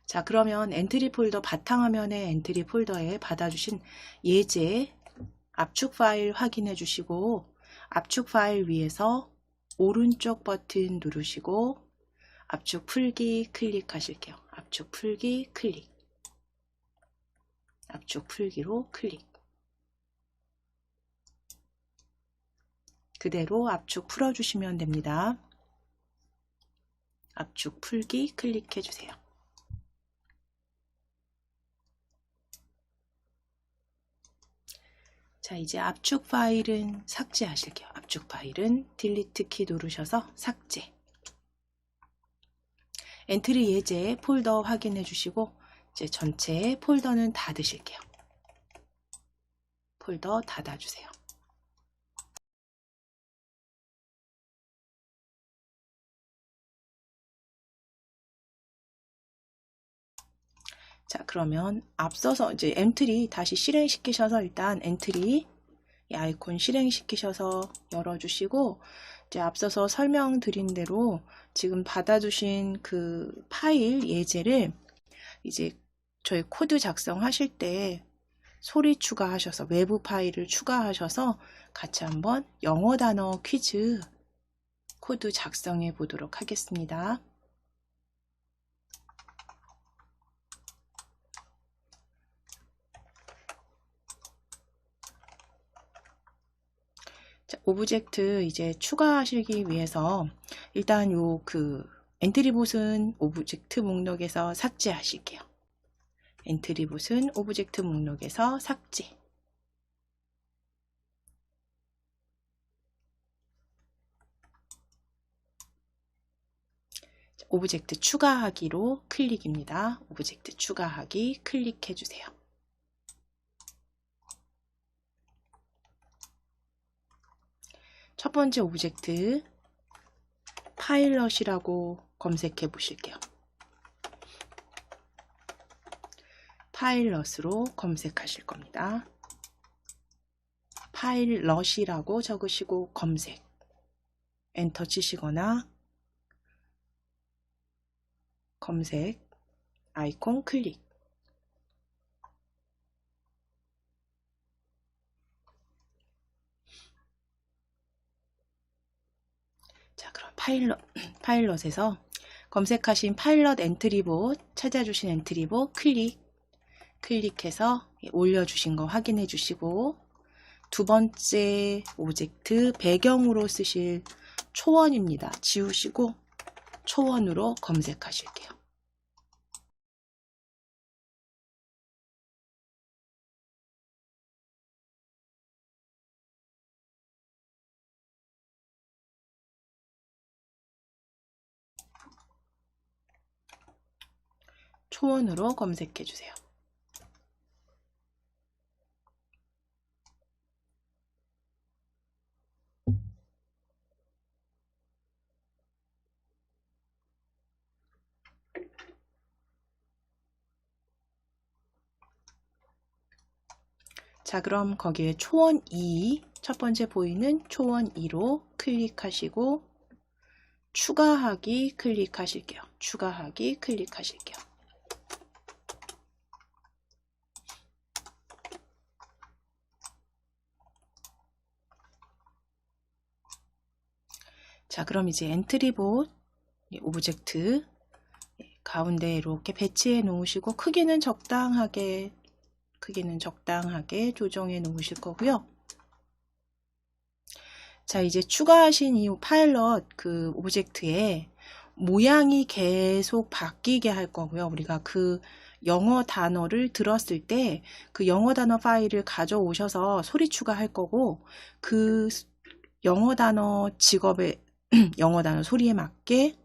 자, 그러면 엔트리 폴더 바탕화면의 엔트리 폴더에 받아주신 예제 압축 파일 확인해 주시고 압축 파일 위에서 오른쪽 버튼 누르시고 압축 풀기 클릭하실게요. 압축 풀기 클릭. 압축 풀기로 클릭. 그대로 압축 풀어주시면 됩니다. 압축 풀기 클릭해 주세요. 자, 이제 압축 파일은 삭제하실게요. 압축 파일은 딜리트 키 누르셔서 삭제. 엔트리 예제 폴더 확인해 주시고 이제 전체 폴더는 닫으실게요. 폴더 닫아주세요. 자, 그러면 앞서서 이제 엔트리 다시 실행시키셔서 일단 엔트리 이 아이콘 실행시키셔서 열어주시고 이제 앞서서 설명드린 대로 지금 받아주신 그 파일 예제를 이제 저희 코드 작성하실 때 소리 추가하셔서 외부 파일을 추가하셔서 같이 한번 영어 단어 퀴즈 코드 작성해 보도록 하겠습니다. 자, 오브젝트 이제 추가하시기 위해서 일단 요 엔트리봇은 오브젝트 목록에서 삭제하실게요. 엔트리봇은 오브젝트 목록에서 삭제. 자, 오브젝트 추가하기로 클릭입니다. 오브젝트 추가하기 클릭해 주세요. 첫 번째 오브젝트 파일럿이라고 검색해 보실게요. 파일럿으로 검색하실 겁니다. 파일럿이라고 적으시고 검색 엔터 치시거나 검색 아이콘 클릭. 자, 그럼 파일럿에서 검색하신 파일럿 엔트리봇 찾아주신 엔트리봇 클릭해서 올려주신 거 확인해 주시고 두 번째 오브젝트 배경으로 쓰실 초원입니다. 지우시고 초원으로 검색하실게요. 초원으로 검색해 주세요. 자, 그럼 거기에 초원 2, 첫 번째 보이는 초원 2로 클릭하시고 추가하기 클릭하실게요. 추가하기 클릭하실게요. 자, 그럼 이제 엔트리봇 오브젝트 가운데 이렇게 배치해 놓으시고 크기는 적당하게 조정해 놓으실 거고요. 자, 이제 추가하신 이 파일럿 그 오브젝트에 모양이 계속 바뀌게 할 거고요. 우리가 그 영어 단어를 들었을 때 그 영어 단어 파일을 가져오셔서 소리 추가할 거고 그 영어 단어 직업의 영어 단어 소리에 맞게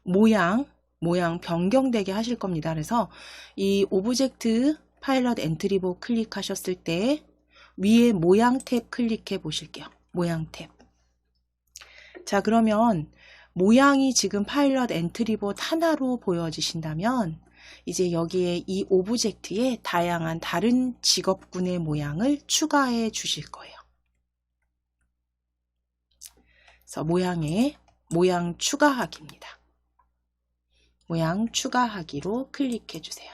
모양 변경되게 하실 겁니다. 그래서 이 오브젝트 파일럿 엔트리봇 클릭하셨을 때 위에 모양 탭 클릭해 보실게요. 모양 탭. 자, 그러면 모양이 지금 파일럿 엔트리봇 하나로 보여지신다면 이제 여기에 이 오브젝트에 다양한 다른 직업군의 모양을 추가해 주실 거예요. 그래서 모양 추가하기입니다. 모양 추가하기로 클릭해 주세요.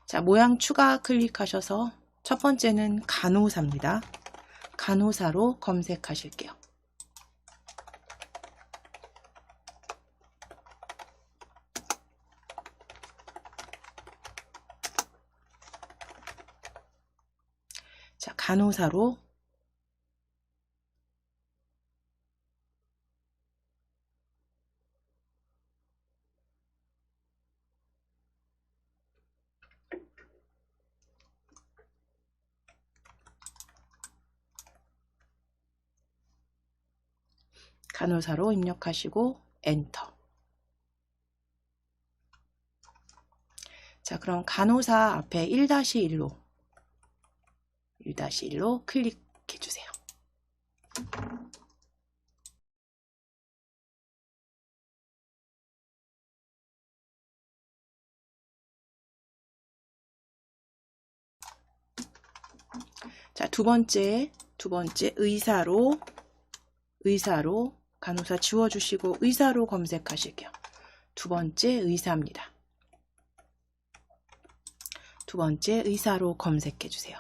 자, 모양 추가 클릭하셔서 첫 번째는 간호사입니다. 간호사로 검색하실게요. 자, 간호사로 입력하시고 엔터. 자, 그럼 간호사 앞에 1-1로 클릭해 주세요. 자, 두 번째 의사로 간호사 지워주시고 의사로 검색하실게요. 두 번째 의사입니다. 두 번째 의사로 검색해 주세요.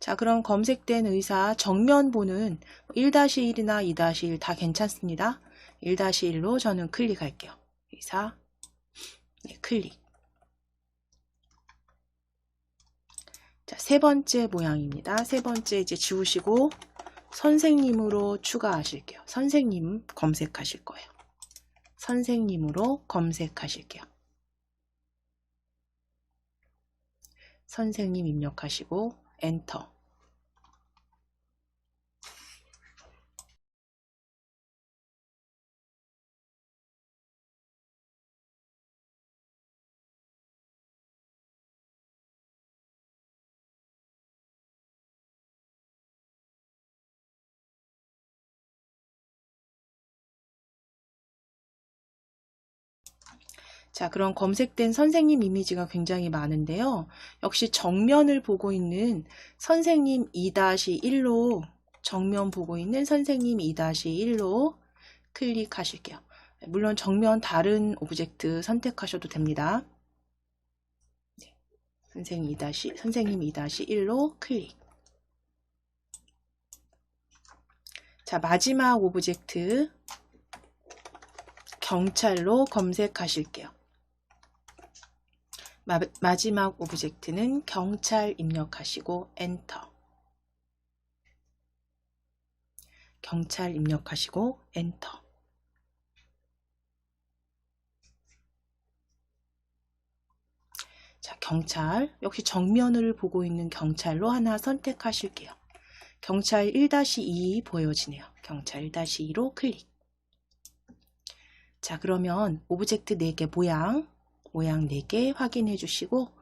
자, 그럼 검색된 의사 정면 보는 1-1이나 2-1 다 괜찮습니다. 1-1로 저는 클릭할게요. 의사, 네, 클릭. 자, 세 번째 모양입니다. 세 번째 이제 지우시고 선생님으로 추가하실게요. 선생님 검색하실 거예요. 선생님으로 검색하실게요. 선생님 입력하시고 엔터. 자, 그럼 검색된 선생님 이미지가 굉장히 많은데요. 역시 정면을 보고 있는 선생님 2-1로 정면 보고 있는 선생님 2-1로 클릭하실게요. 물론 정면 다른 오브젝트 선택하셔도 됩니다. 네, 선생님 2-1로 클릭. 자, 마지막 오브젝트 경찰로 검색하실게요. 마지막 오브젝트는 경찰 입력하시고 엔터. 경찰 입력하시고 엔터. 자, 경찰 역시 정면을 보고 있는 경찰로 하나 선택하실게요. 경찰 1-2 보여지네요. 경찰 1-2로 클릭. 자, 그러면 오브젝트 4개 모양 4개 확인해 주시고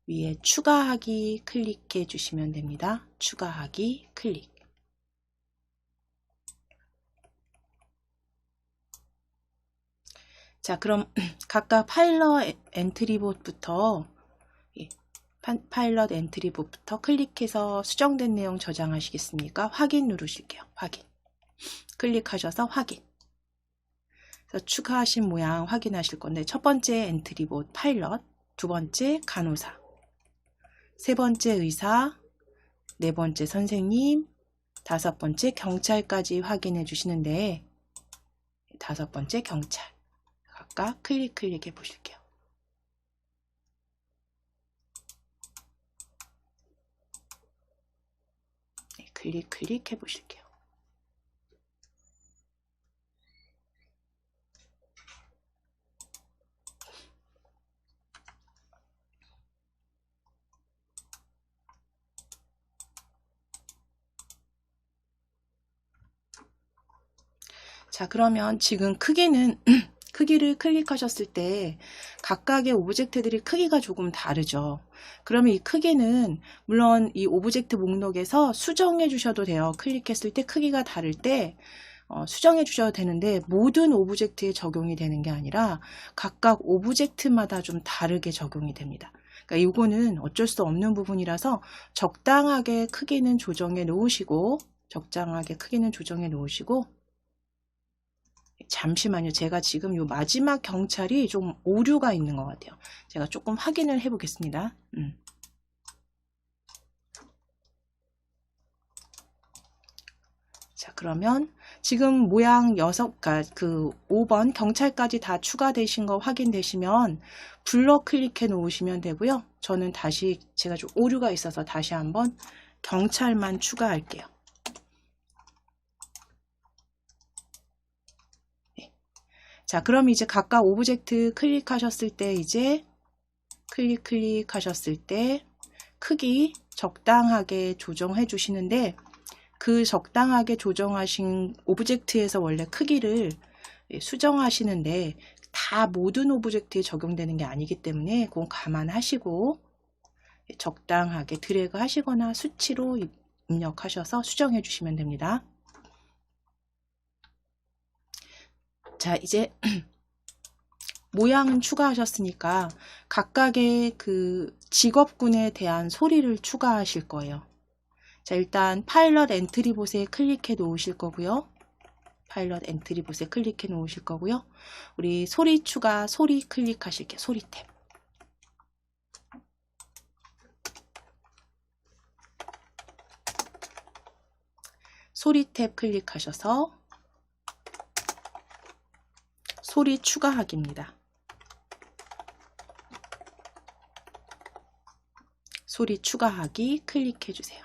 위에 추가하기 클릭해 주시면 됩니다. 추가하기 클릭. 자, 그럼 각각 파일럿 엔트리봇부터 클릭해서 수정된 내용 저장하시겠습니까? 확인 누르실게요. 확인. 클릭하셔서 확인. 그래서 추가하신 모양 확인하실 건데 첫 번째 엔트리봇 파일럿, 두 번째 간호사, 세 번째 의사, 네 번째 선생님, 다섯 번째 경찰까지 확인해 주시는데 다섯 번째 경찰 각각 클릭해 보실게요. 네, 클릭해 보실게요. 자, 그러면 지금 크기는 크기를 클릭하셨을 때 각각의 오브젝트들이 크기가 조금 다르죠. 그러면 이 크기는 물론 이 오브젝트 목록에서 수정해 주셔도 돼요. 클릭했을 때 크기가 다를 때 수정해 주셔도 되는데 모든 오브젝트에 적용이 되는 게 아니라 각각 오브젝트마다 좀 다르게 적용이 됩니다. 그러니까 이거는 어쩔 수 없는 부분이라서 적당하게 크기는 조정해 놓으시고 잠시만요. 제가 지금 요 마지막 경찰이 좀 오류가 있는 것 같아요. 제가 조금 확인을 해 보겠습니다. 자, 그러면 지금 모양 5번 경찰까지 다 추가되신 거 확인되시면 블럭 클릭해 놓으시면 되고요. 저는 다시 제가 좀 오류가 있어서 다시 한번 경찰만 추가할게요. 네. 자, 그럼 이제 각각 오브젝트 클릭하셨을 때 이제 클릭하셨을 때 크기 적당하게 조정해 주시는데 그 적당하게 조정하신 오브젝트에서 원래 크기를 수정하시는데 다 모든 오브젝트에 적용되는 게 아니기 때문에 그건 감안하시고 적당하게 드래그 하시거나 수치로 입력하셔서 수정해 주시면 됩니다. 자, 이제 모양은 추가하셨으니까 각각의 그 직업군에 대한 소리를 추가하실 거예요. 자, 일단 파일럿 엔트리봇에 클릭해 놓으실 거고요. 우리 소리 추가, 소리 클릭하실게요. 소리 탭. 소리 탭 클릭하셔서 소리 추가하기입니다. 소리 추가하기 클릭해 주세요.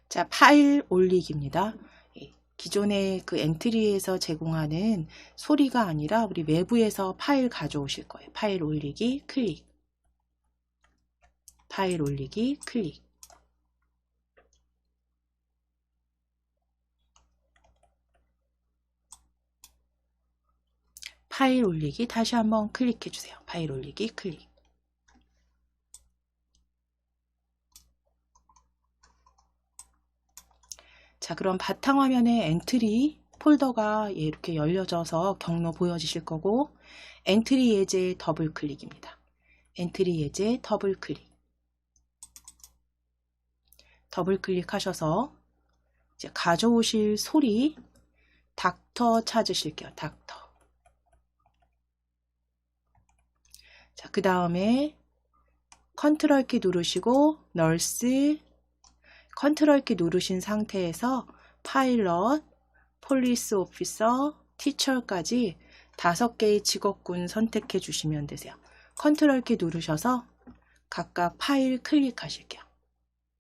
자, 파일 올리기입니다. 기존의 그 엔트리에서 제공하는 소리가 아니라 우리 외부에서 파일 가져오실 거예요. 파일 올리기 클릭. 파일 올리기 클릭. 파일 올리기 다시 한번 클릭해 주세요. 파일 올리기 클릭. 자, 그럼 바탕화면에 엔트리 폴더가 이렇게 열려져서 경로 보여지실 거고 엔트리 예제 더블 클릭입니다. 엔트리 예제 더블 클릭. 더블 클릭하셔서 이제 가져오실 소리 닥터 찾으실게요. 닥터. 자, 그 다음에 컨트롤 키 누르시고 널스 컨트롤 키 누르신 상태에서 파일럿, 폴리스 오피서, 티처까지 5개의 직업군 선택해 주시면 되세요. 컨트롤 키 누르셔서 각각 파일 클릭하실게요.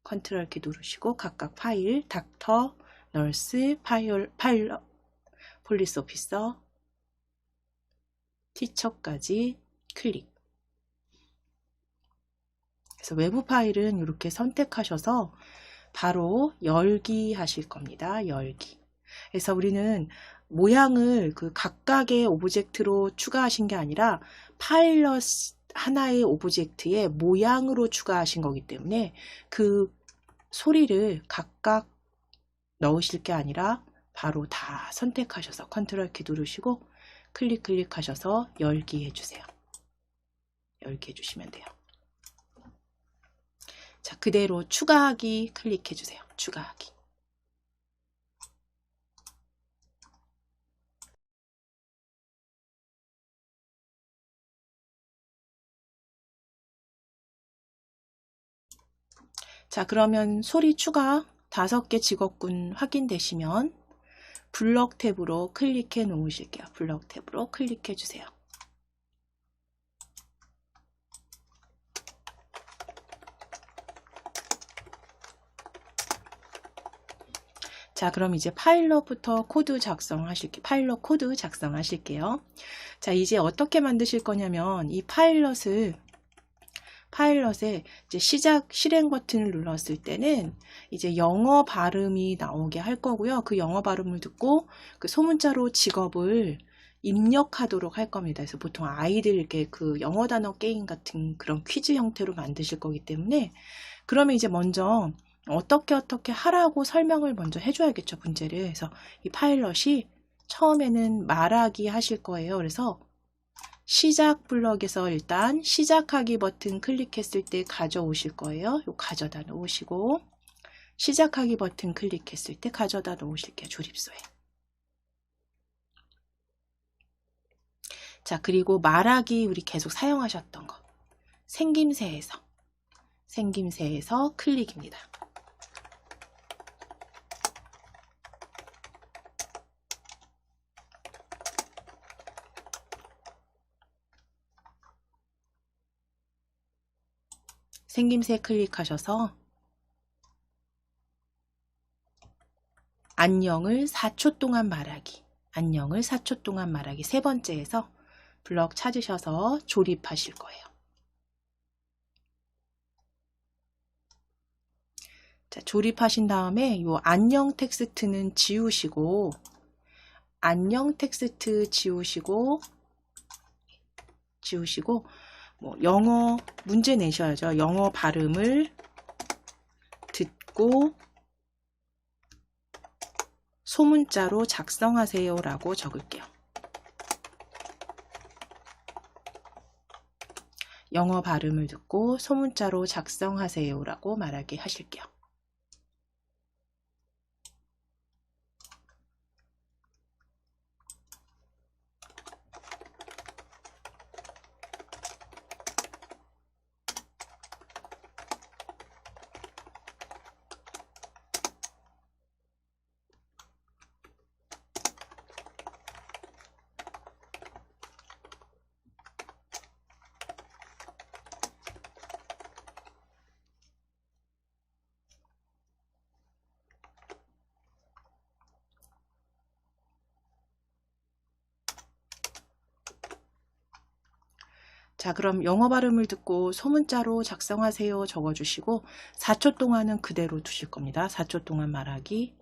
컨트롤 키 누르시고 각각 파일, 닥터, 널스, 파일럿, 폴리스 오피서, 티처까지 클릭. 그래서 외부 파일은 이렇게 선택하셔서 바로 열기 하실 겁니다. 열기. 그래서 우리는 모양을 그 각각의 오브젝트로 추가하신 게 아니라 파일럿 하나의 오브젝트의 모양으로 추가하신 거기 때문에 그 소리를 각각 넣으실 게 아니라 바로 다 선택하셔서 컨트롤 키 누르시고 클릭하셔서 열기 해주세요. 열기 해주시면 돼요. 자, 그대로 추가하기 클릭해 주세요. 추가하기. 자, 그러면 소리 추가 5개 직업군 확인되시면 블럭 탭으로 클릭해 놓으실게요. 블럭 탭으로 클릭해 주세요. 자, 그럼 이제 파일럿부터 코드 작성하실게요. 파일럿 코드 작성하실게요. 자, 이제 어떻게 만드실 거냐면 이 파일럿에 이제 실행 버튼을 눌렀을 때는 이제 영어 발음이 나오게 할 거고요. 그 영어 발음을 듣고 그 소문자로 직업을 입력하도록 할 겁니다. 그래서 보통 아이들 이렇게 그 영어 단어 게임 같은 그런 퀴즈 형태로 만드실 거기 때문에 그러면 이제 먼저 어떻게 하라고 설명을 먼저 해줘야겠죠, 문제를. 그래서 이 파일럿이 처음에는 말하기 하실 거예요. 그래서 시작 블럭에서 일단 시작하기 버튼 클릭했을 때 가져오실 거예요. 요 가져다 놓으시고 시작하기 버튼 클릭했을 때 가져다 놓으실게요. 조립소에. 자, 그리고 말하기 우리 계속 사용하셨던 거. 생김새에서 클릭입니다. 생김새 클릭하셔서 안녕을 4초 동안 말하기. 안녕을 4초 동안 말하기. 세 번째에서 블럭 찾으셔서 조립하실 거예요. 자, 조립하신 다음에 이 안녕 텍스트는 지우시고 뭐 영어 문제 내셔야죠. 영어 발음을 듣고 소문자로 작성하세요 라고 적을게요. 영어 발음을 듣고 소문자로 작성하세요 라고 말하게 하실게요. 자, 그럼 영어 발음을 듣고 소문자로 작성하세요 적어주시고 4초 동안은 그대로 두실 겁니다. 4초 동안 말하기.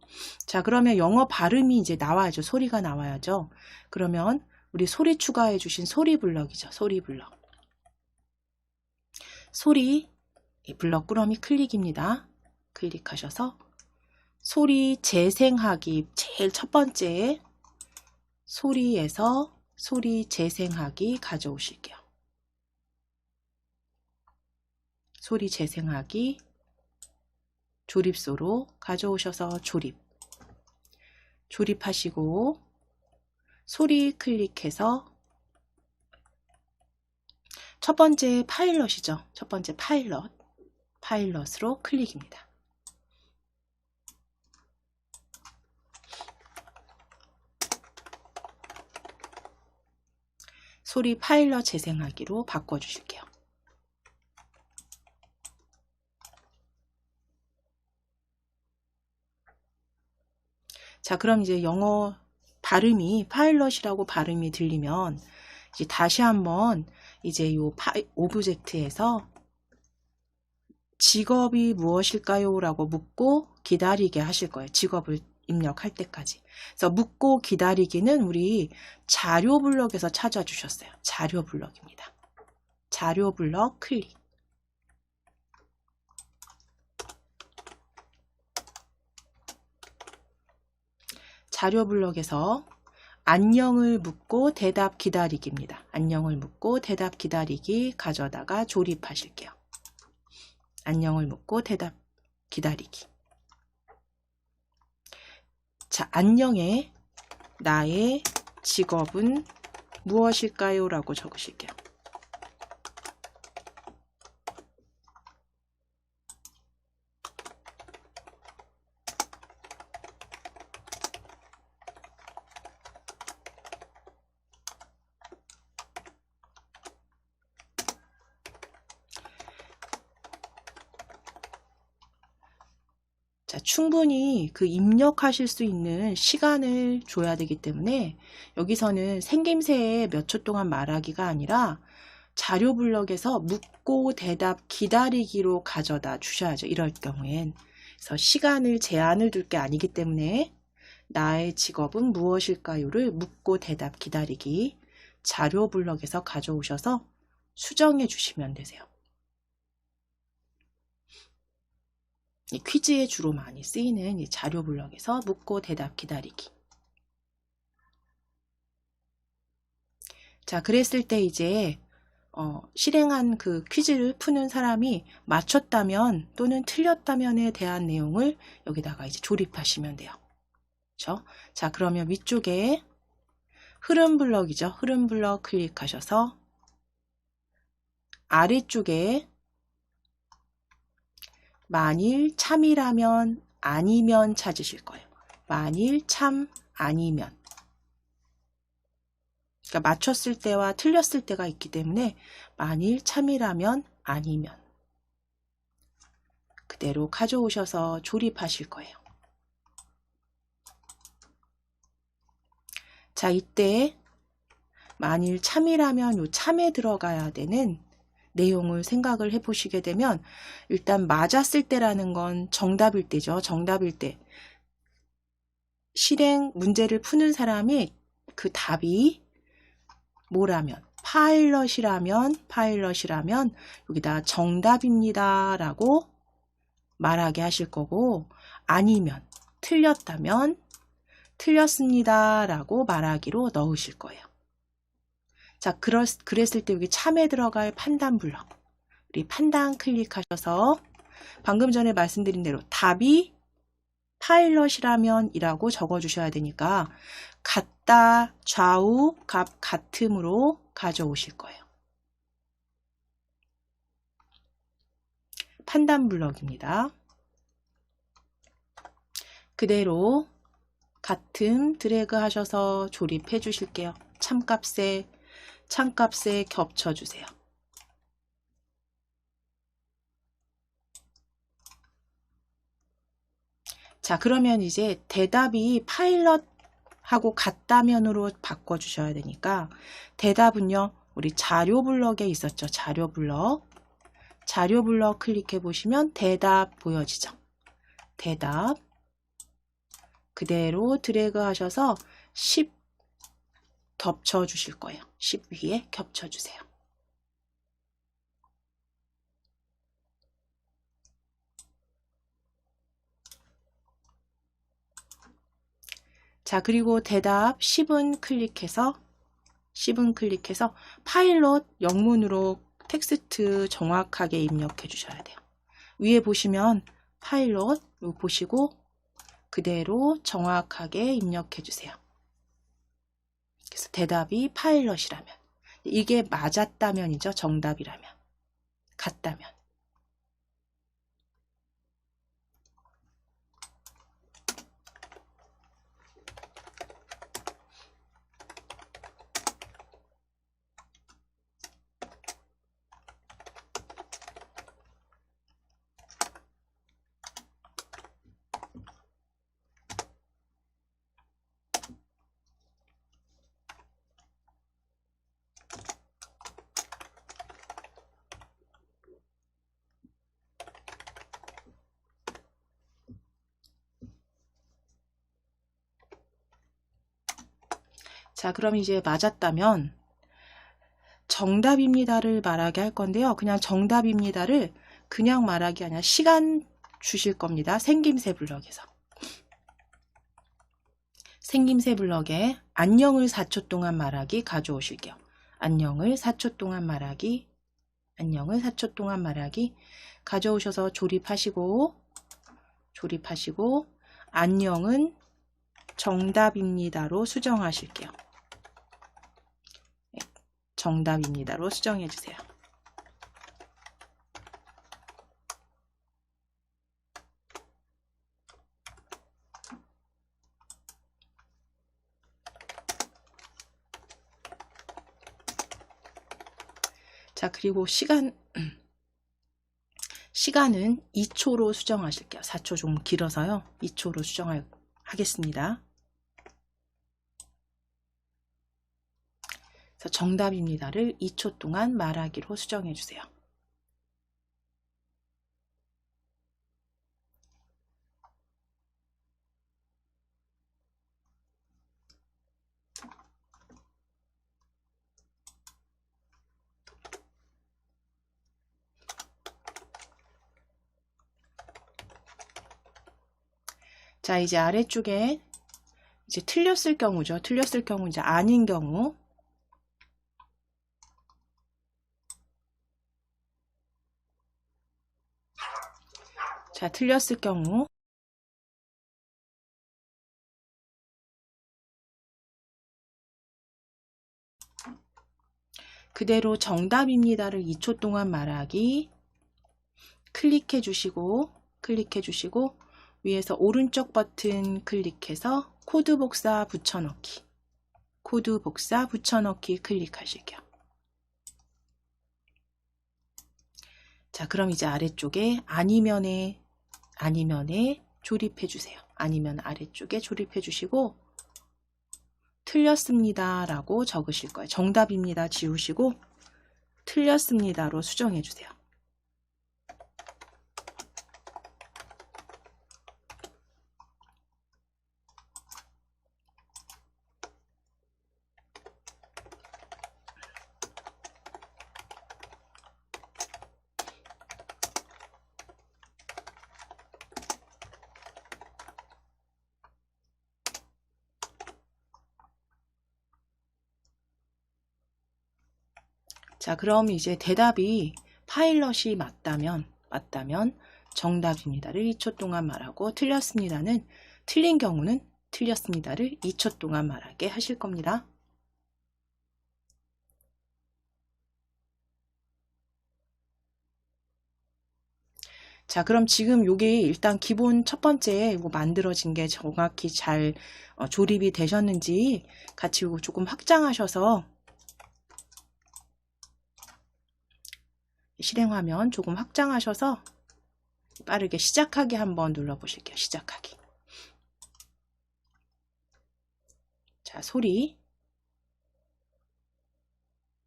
자, 그러면 영어 발음이 이제 나와야죠. 소리가 나와야죠. 그러면 우리 소리 추가해 주신 소리 블럭이죠. 소리 블럭. 소리 블럭 꾸러미 클릭입니다. 클릭하셔서 소리 재생하기 제일 첫 번째 소리에서 소리 재생하기 가져오실게요. 소리 재생하기 조립소로 가져오셔서 조립하시고 소리 클릭해서 첫 번째 파일럿이죠. 첫 번째 파일럿으로 클릭입니다. 소리 파일럿 재생하기로 바꿔주실게요. 자, 그럼 이제 영어 발음이 파일럿이라고 발음이 들리면 이제 다시 한번 이제 요 오브젝트에서 직업이 무엇일까요? 라고 묻고 기다리게 하실 거예요. 직업을 입력할 때까지. 그래서 묻고 기다리기는 우리 자료 블럭에서 찾아주셨어요. 자료 블럭입니다. 자료 블럭 클릭. 자료 블럭에서 안녕을 묻고 대답 기다리기입니다. 안녕을 묻고 대답 기다리기 가져다가 조립하실게요. 안녕을 묻고 대답 기다리기. 자, 안녕에 나의 직업은 무엇일까요? 라고 적으실게요. 자, 충분히 그 입력하실 수 있는 시간을 줘야 되기 때문에 여기서는 생김새에 몇 초 동안 말하기가 아니라 자료 블럭에서 묻고 대답 기다리기로 가져다 주셔야죠. 이럴 경우엔. 그래서 시간을 제한을 둘 게 아니기 때문에 나의 직업은 무엇일까요를 묻고 대답 기다리기 자료 블럭에서 가져오셔서 수정해 주시면 되세요. 이 퀴즈에 주로 많이 쓰이는 이 자료 블럭에서 묻고 대답 기다리기. 자, 그랬을 때 이제 실행한 그 퀴즈를 푸는 사람이 맞췄다면 또는 틀렸다면에 대한 내용을 여기다가 이제 조립하시면 돼요. 그렇죠? 자, 그러면 위쪽에 흐름 블럭이죠. 흐름 블럭 클릭하셔서 아래쪽에 만일 참이라면 아니면 찾으실 거예요. 만일 참 아니면. 그러니까 맞췄을 때와 틀렸을 때가 있기 때문에 만일 참이라면 아니면 그대로 가져오셔서 조립하실 거예요. 자, 이때 만일 참이라면 요 참에 들어가야 되는 내용을 생각을 해보시게 되면 일단 맞았을 때라는 건 정답일 때죠. 정답일 때. 실행 문제를 푸는 사람이 그 답이 뭐라면 파일럿이라면 여기다 정답입니다 라고 말하게 하실 거고 아니면 틀렸다면 틀렸습니다 라고 말하기로 넣으실 거예요. 자, 그랬을 때 여기 참에 들어갈 판단 블럭 우리 판단 클릭하셔서 방금 전에 말씀드린 대로 답이 파일럿이라면 이라고 적어주셔야 되니까 같다 좌우 값 같음으로 가져오실 거예요. 판단 블럭입니다. 그대로 같음 드래그 하셔서 조립해 주실게요. 참값에 겹쳐 주세요. 자, 그러면 이제 대답이 파일럿하고 같다면으로 바꿔 주셔야 되니까 대답은요. 우리 자료 블럭에 있었죠. 자료 블럭 클릭해 보시면 대답 보여지죠. 대답 그대로 드래그 하셔서 10 겹쳐 주실 거예요. 10 위에 겹쳐 주세요. 자, 그리고 대답 10은 클릭해서 파일럿 영문으로 텍스트 정확하게 입력해 주셔야 돼요. 위에 보시면 파일럿 보시고 그대로 정확하게 입력해 주세요. 그래서 대답이 파일럿이라면 이게 맞았다면이죠. 정답이라면 같다면 자, 그럼 이제 맞았다면 정답입니다를 말하게 할 건데요. 그냥 정답입니다를 그냥 말하기 아니라 시간 주실 겁니다. 생김새 블럭에서. 생김새 블럭에 안녕을 4초 동안 말하기 가져오실게요. 안녕을 4초 동안 말하기 가져오셔서 조립하시고 안녕은 정답입니다로 수정하실게요. 정답입니다로 수정해 주세요. 자, 그리고 시간은 2초로 수정하실게요. 4초 좀 길어서요. 2초로 수정하겠습니다. 그래서 정답입니다를 2초 동안 말하기로 수정해 주세요. 자, 이제 아래쪽에 이제 틀렸을 경우죠. 틀렸을 경우 이제 아닌 경우. 자, 틀렸을 경우. 그대로 정답입니다를 2초 동안 말하기. 클릭해 주시고 위에서 오른쪽 버튼 클릭해서 코드 복사 붙여넣기. 코드 복사 붙여넣기 클릭하실게요. 자, 그럼 이제 아래쪽에 아니면에 조립해 주세요. 아니면 아래쪽에 조립해 주시고 틀렸습니다 라고 적으실 거예요. 정답입니다 지우시고 틀렸습니다로 수정해 주세요. 자, 그럼 이제 대답이 파일럿이 맞다면 정답입니다를 2초 동안 말하고 틀렸습니다는 틀린 경우는 틀렸습니다를 2초 동안 말하게 하실 겁니다. 자, 그럼 지금 요게 일단 기본 첫 번째 뭐 만들어진 게 정확히 잘 조립이 되셨는지 같이 요거 조금 확장하셔서 실행화면 조금 확장하셔서 빠르게 시작하기 한번 눌러보실게요. 시작하기. 자, 소리.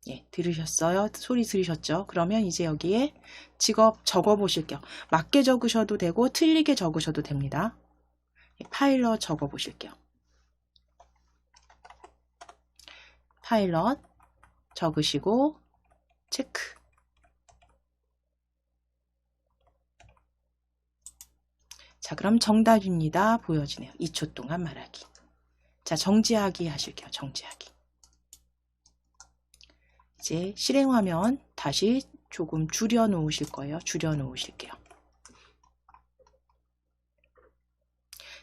예, 들으셨어요? 소리 들으셨죠? 그러면 이제 여기에 직업 적어 보실게요. 맞게 적으셔도 되고 틀리게 적으셔도 됩니다. 예, 파일럿 적어 보실게요. 파일럿 적으시고 체크. 자, 그럼 정답입니다. 보여지네요. 2초 동안 말하기. 자, 정지하기 하실게요. 정지하기. 이제 실행화면 다시 조금 줄여 놓으실 거예요. 줄여 놓으실게요.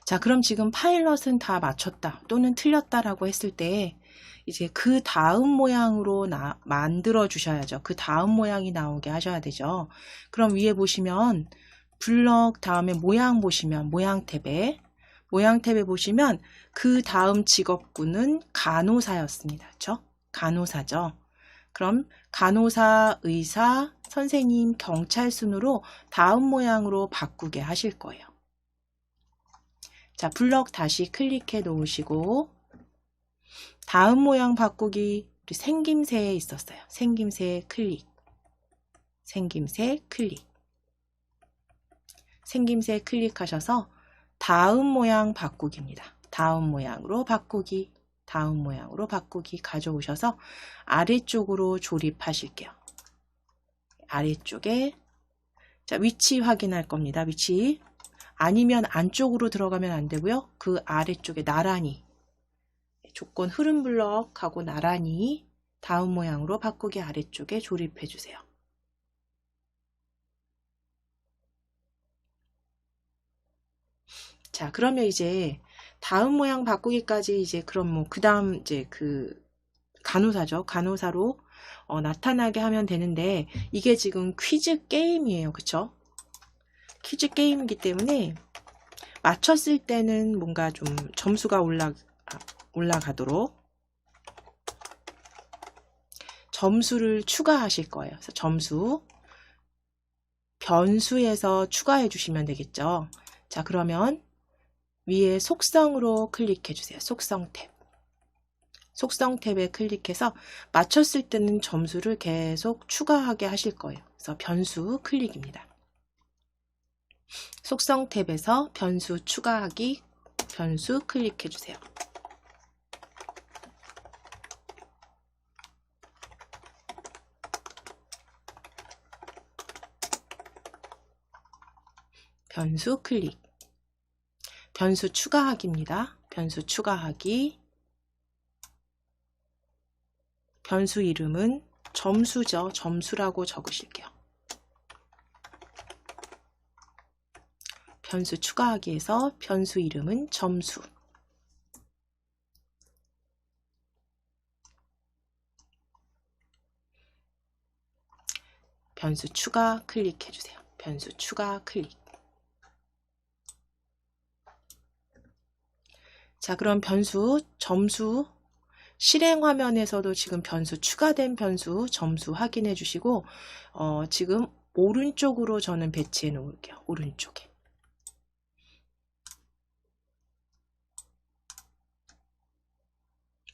자, 그럼 지금 파일럿은 다 맞췄다 또는 틀렸다라고 했을 때 이제 그 다음 모양으로 만들어 주셔야죠. 그 다음 모양이 나오게 하셔야 되죠. 그럼 위에 보시면 블럭 다음에 모양 보시면 모양 탭에 보시면 그 다음 직업군은 간호사였습니다. 그렇죠? 간호사죠. 그럼 간호사, 의사, 선생님, 경찰 순으로 다음 모양으로 바꾸게 하실 거예요. 자, 블럭 다시 클릭해 놓으시고 다음 모양 바꾸기 우리 생김새에 있었어요. 생김새 클릭. 생김새 클릭. 생김새 클릭하셔서 다음 모양 바꾸기입니다. 다음 모양으로 바꾸기. 다음 모양으로 바꾸기 가져오셔서 아래쪽으로 조립하실게요. 아래쪽에 자, 위치 확인할 겁니다. 위치. 아니면 안쪽으로 들어가면 안 되고요. 그 아래쪽에 나란히 조건 흐름 블럭하고 나란히 다음 모양으로 바꾸기 아래쪽에 조립해 주세요. 자, 그러면 이제 다음 모양 바꾸기까지 이제 그럼 뭐 그다음 이제 그 간호사죠. 간호사로 나타나게 하면 되는데 이게 지금 퀴즈 게임이에요. 그쵸? 퀴즈 게임이기 때문에 맞췄을 때는 뭔가 좀 점수가 올라가도록 점수를 추가하실 거예요. 그래서 점수 변수에서 추가해 주시면 되겠죠. 자, 그러면 위에 속성으로 클릭해 주세요. 속성 탭. 속성 탭에 클릭해서 맞췄을 때는 점수를 계속 추가하게 하실 거예요. 그래서 변수 클릭입니다. 속성 탭에서 변수 추가하기 변수 클릭해 주세요. 변수 클릭. 변수 추가하기입니다. 변수 추가하기. 변수 이름은 점수죠. 점수라고 적으실게요. 변수 추가하기에서 변수 이름은 점수. 변수 추가 클릭해주세요. 변수 추가 클릭. 자, 그럼 변수 점수 실행 화면에서도 지금 변수 추가된 변수 점수 확인해 주시고 지금 오른쪽으로 저는 배치해 놓을게요. 오른쪽에.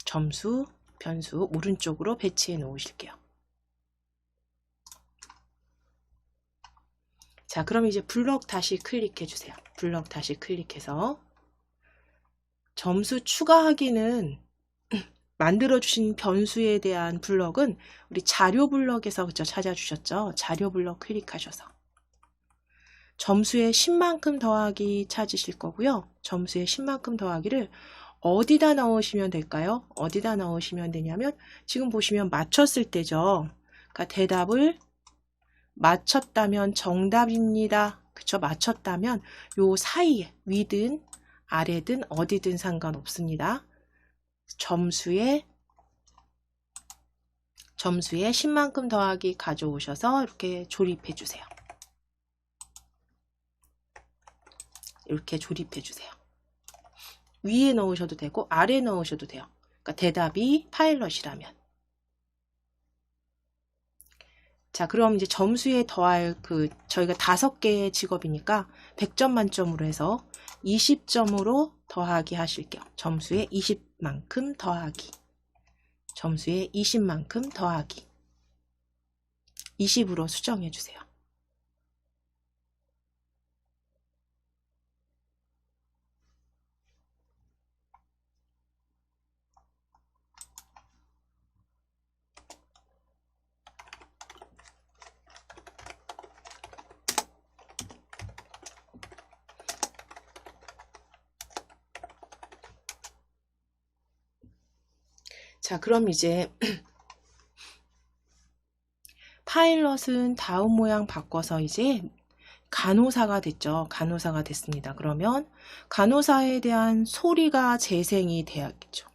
점수 변수 오른쪽으로 배치해 놓으실게요. 자, 그럼 이제 블럭 다시 클릭해 주세요. 블럭 다시 클릭해서 점수 추가하기는 만들어주신 변수에 대한 블럭은 우리 자료 블럭에서 그쵸 찾아주셨죠? 자료 블럭 클릭하셔서 점수의 10만큼 더하기 찾으실 거고요. 점수의 10만큼 더하기를 어디다 넣으시면 될까요? 어디다 넣으시면 되냐면 지금 보시면 맞췄을 때죠. 그러니까 대답을 맞췄다면 정답입니다. 그쵸? 맞췄다면 요 사이에 위든 아래든 어디든 상관없습니다. 점수에 10만큼 더하기 가져오셔서 이렇게 조립해 주세요. 이렇게 조립해 주세요. 위에 넣으셔도 되고 아래에 넣으셔도 돼요. 그러니까 대답이 파일럿이라면. 자, 그럼 이제 점수에 더할 저희가 5개의 직업이니까 100점 만점으로 해서 20점으로 더하기 하실게요. 점수에 20만큼 더하기. 점수에 20만큼 더하기. 20으로 수정해 주세요. 자, 그럼 이제 파일럿은 다음 모양 바꿔서 이제 간호사가 됐죠. 간호사가 됐습니다. 그러면 간호사에 대한 소리가 재생이 돼야겠죠.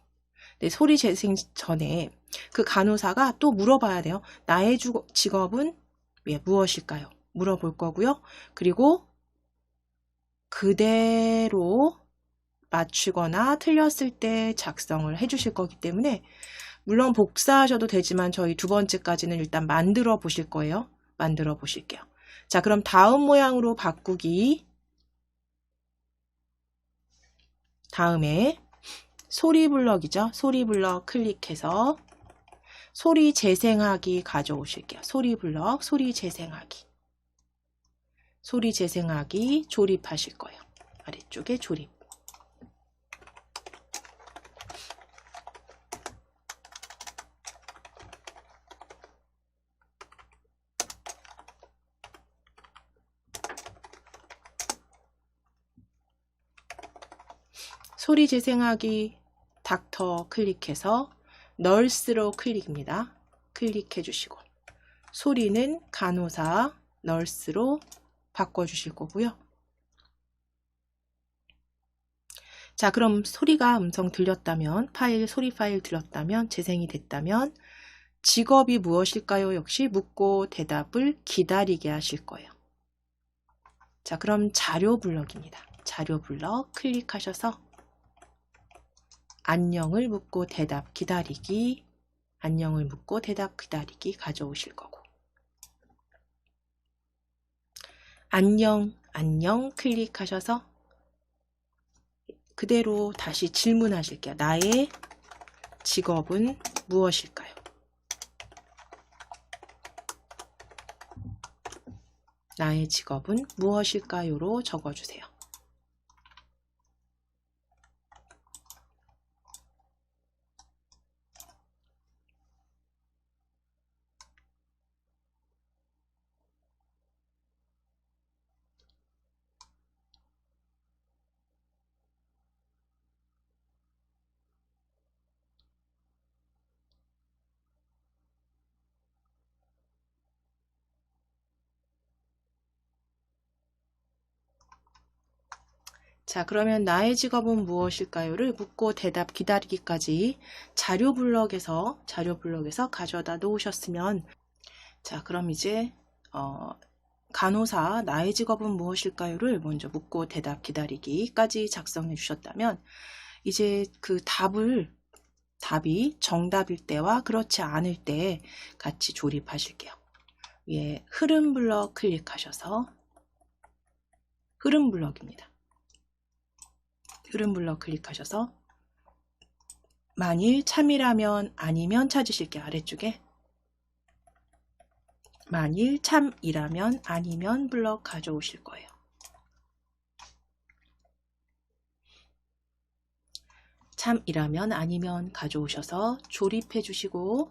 네, 소리 재생 전에 그 간호사가 또 물어봐야 돼요. 나의 직업은 무엇일까요? 물어볼 거고요. 그리고 그대로 맞추거나 틀렸을 때 작성을 해주실 거기 때문에 물론 복사하셔도 되지만 저희 2번째까지는 일단 만들어 보실 거예요. 만들어 보실게요. 자, 그럼 다음 모양으로 바꾸기. 다음에 소리 블럭이죠. 소리 블럭 클릭해서 소리 재생하기 가져오실게요. 소리 블럭, 소리 재생하기. 소리 재생하기 조립하실 거예요. 아래쪽에 조립. 소리 재생하기 닥터 클릭해서 널스로 클릭입니다. 클릭해 주시고 소리는 간호사 널스로 바꿔주실 거고요. 자, 그럼 소리가 음성 들렸다면 소리 파일 들렸다면 재생이 됐다면 직업이 무엇일까요? 역시 묻고 대답을 기다리게 하실 거예요. 자, 그럼 자료 블럭입니다. 자료 블럭 클릭하셔서 안녕을 묻고 대답 기다리기, 안녕을 묻고 대답 기다리기 가져오실 거고 안녕, 안녕 클릭하셔서 그대로 다시 질문하실게요. 나의 직업은 무엇일까요? 나의 직업은 무엇일까요?로 적어주세요. 자, 그러면 나의 직업은 무엇일까요를 묻고 대답 기다리기까지 자료 블럭에서 가져다 놓으셨으면, 자, 그럼 이제 간호사 나의 직업은 무엇일까요를 먼저 묻고 대답 기다리기까지 작성해 주셨다면, 이제 그 답이 정답일 때와 그렇지 않을 때 같이 조립하실게요. 위에 흐름 블럭 클릭하셔서 흐름 블럭입니다. 흐름 블럭 클릭하셔서 만일 참이라면 아니면 찾으실게요. 아래쪽에 만일 참이라면 아니면 블럭 가져오실 거예요. 참이라면 아니면 가져오셔서 조립해 주시고,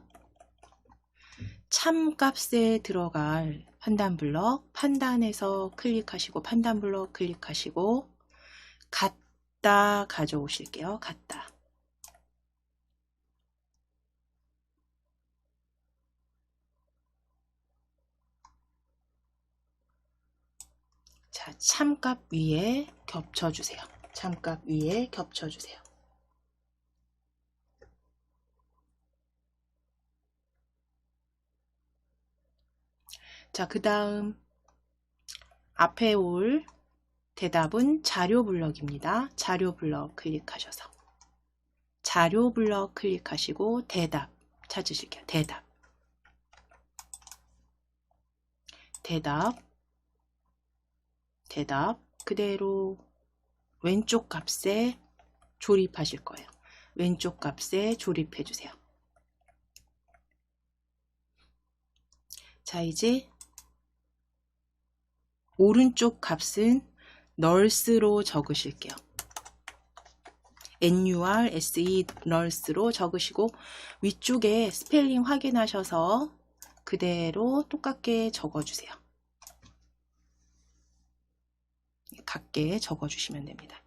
참 값에 들어갈 판단 블럭, 판단에서 클릭하시고 판단 블럭 클릭하시고 같다 가져오실게요. 같다. 자, 참값 위에 겹쳐주세요. 참값 위에 겹쳐주세요. 자, 그 다음 앞에 올 대답은 자료 블럭입니다. 자료 블럭 클릭하셔서 자료 블럭 클릭하시고 대답 찾으실게요. 대답 그대로 왼쪽 값에 조립하실 거예요. 왼쪽 값에 조립해 주세요. 자, 이제 오른쪽 값은 nurse로 적으실게요. NURSE nurse로 적으시고 위쪽에 스펠링 확인하셔서 그대로 똑같게 적어주세요. 같게 적어주시면 됩니다.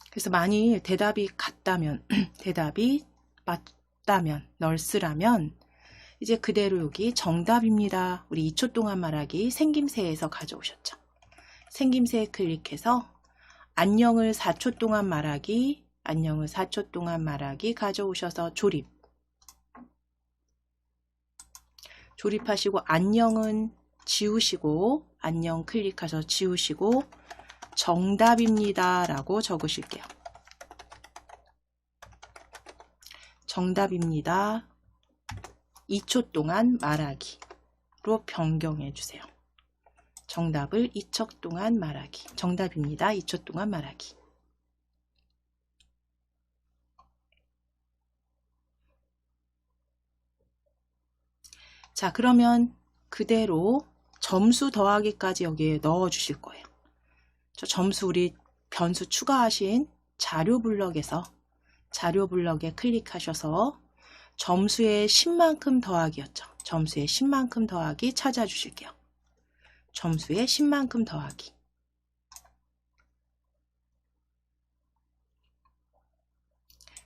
그래서 만일 대답이 같다면, 대답이 맞다면, nurse라면 이제 그대로 여기 정답입니다. 우리 2초 동안 말하기 생김새에서 가져오셨죠. 생김새 클릭해서 안녕을 4초 동안 말하기, 안녕을 4초 동안 말하기 가져오셔서 조립하시고 안녕은 지우시고 안녕 클릭해서 지우시고 정답입니다 라고 적으실게요. 정답입니다. 2초 동안 말하기로 변경해 주세요. 정답을 2초 동안 말하기. 정답입니다. 2초 동안 말하기. 자, 그러면 그대로 점수 더하기까지 여기에 넣어 주실 거예요. 저 점수 우리 변수 추가하신 자료 블럭에서 자료 블럭에 클릭하셔서 점수의 10만큼 더하기였죠. 점수의 10만큼 더하기 찾아주실게요. 점수의 10만큼 더하기.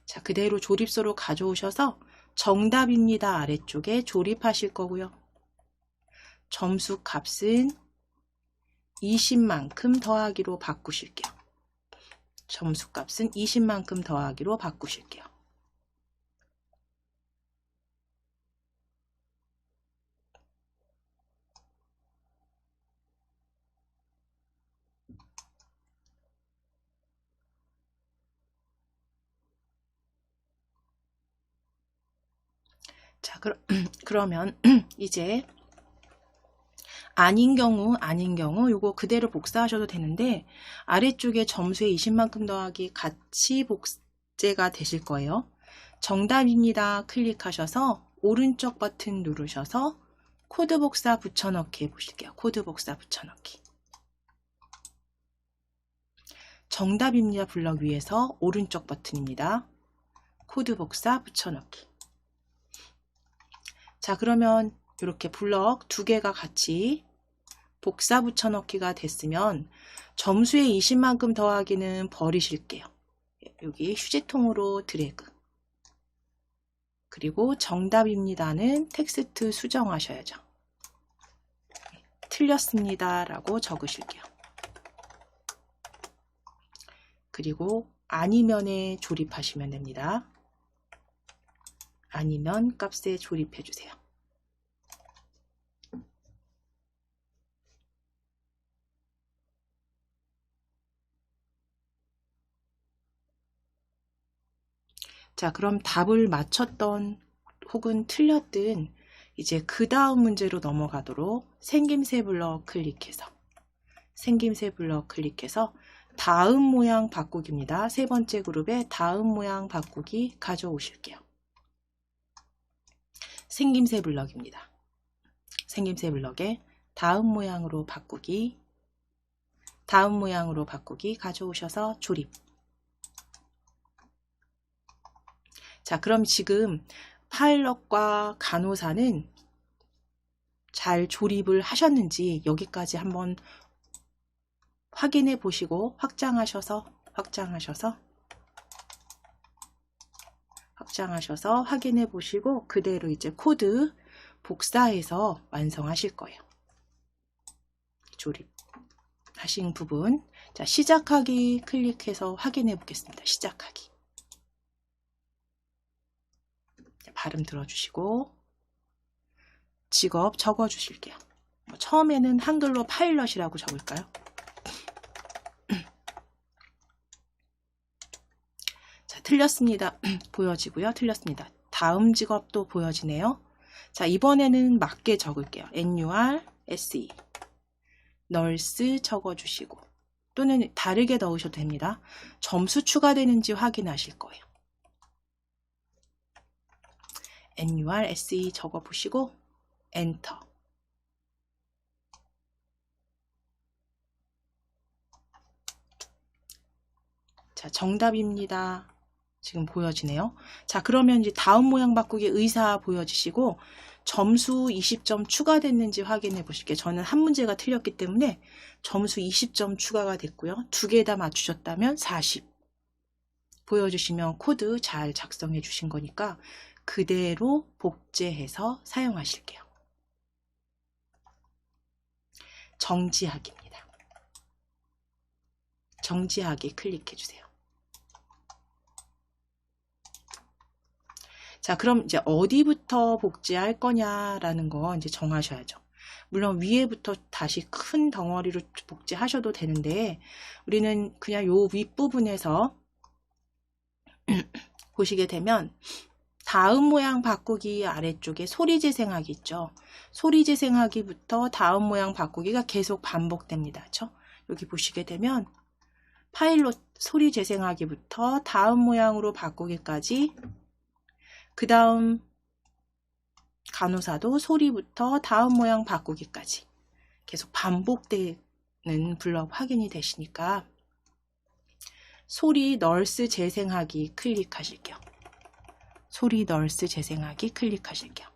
자, 그대로 조립소로 가져오셔서 정답입니다 아래쪽에 조립하실 거고요. 점수 값은 20만큼 더하기로 바꾸실게요. 점수 값은 20만큼 더하기로 바꾸실게요. 자, 그러면 이제 아닌 경우 요거 그대로 복사하셔도 되는데 아래쪽에 점수에 20만큼 더하기 같이 복제가 되실 거예요. 정답입니다 클릭하셔서 오른쪽 버튼 누르셔서 코드 복사 붙여넣기 해보실게요. 코드 복사 붙여넣기. 정답입니다 블럭 위에서 오른쪽 버튼입니다. 코드 복사 붙여넣기. 자, 그러면 이렇게 블럭 두 개가 같이 복사 붙여넣기가 됐으면 점수에 20만큼 더하기는 버리실게요. 여기 휴지통으로 드래그. 그리고 정답입니다는 텍스트 수정하셔야죠. 틀렸습니다 라고 적으실게요. 그리고 아니면에 조립하시면 됩니다. 아니면 값에 조립해 주세요. 자, 그럼 답을 맞췄던 혹은 틀렸든 이제 그 다음 문제로 넘어가도록 생김새 블럭 클릭해서 다음 모양 바꾸기입니다. 세 번째 그룹에 다음 모양 바꾸기 가져오실게요. 생김새 블럭입니다. 생김새 블럭에 다음 모양으로 바꾸기 가져오셔서 조립. 자, 그럼 지금 파일럿과 간호사는 잘 조립을 하셨는지 여기까지 한번 확인해 보시고 확장하셔서 확인해 보시고 그대로 이제 코드 복사해서 완성하실 거예요. 조립하신 부분. 자, 시작하기 클릭해서 확인해 보겠습니다. 시작하기. 발음 들어주시고 직업 적어 주실게요. 처음에는 한글로 파일럿이라고 적을까요? 자, 틀렸습니다. 보여지고요. 틀렸습니다. 다음 직업도 보여지네요. 자, 이번에는 맞게 적을게요. NUR, SE 널스 적어주시고 또는 다르게 넣으셔도 됩니다. 점수 추가되는지 확인하실 거예요. NUR, SE 적어보시고 엔터. 자, 정답입니다. 지금 보여지네요. 자, 그러면 이제 다음 모양 바꾸기 의사 보여지시고 점수 20점 추가됐는지 확인해 보실게요. 저는 한 문제가 틀렸기 때문에 점수 20점 추가가 됐고요. 두 개 다 맞추셨다면 40. 보여주시면 코드 잘 작성해 주신 거니까 그대로 복제해서 사용하실게요. 정지하기입니다. 정지하기 클릭해 주세요. 자, 그럼 이제 어디부터 복제할 거냐라는 거 이제 정하셔야죠. 물론 위에부터 다시 큰 덩어리로 복제하셔도 되는데 우리는 그냥 요 윗부분에서 보시게 되면 다음 모양 바꾸기 아래쪽에 소리 재생하기 있죠. 소리 재생하기부터 다음 모양 바꾸기가 계속 반복됩니다. 그렇죠? 여기 보시게 되면 파일럿 소리 재생하기부터 다음 모양으로 바꾸기까지, 그 다음 간호사도 소리부터 다음 모양 바꾸기까지 계속 반복되는 블럭 확인이 되시니까 소리 널스 재생하기 클릭하실게요. 소리 널스 재생하기 클릭하실게요.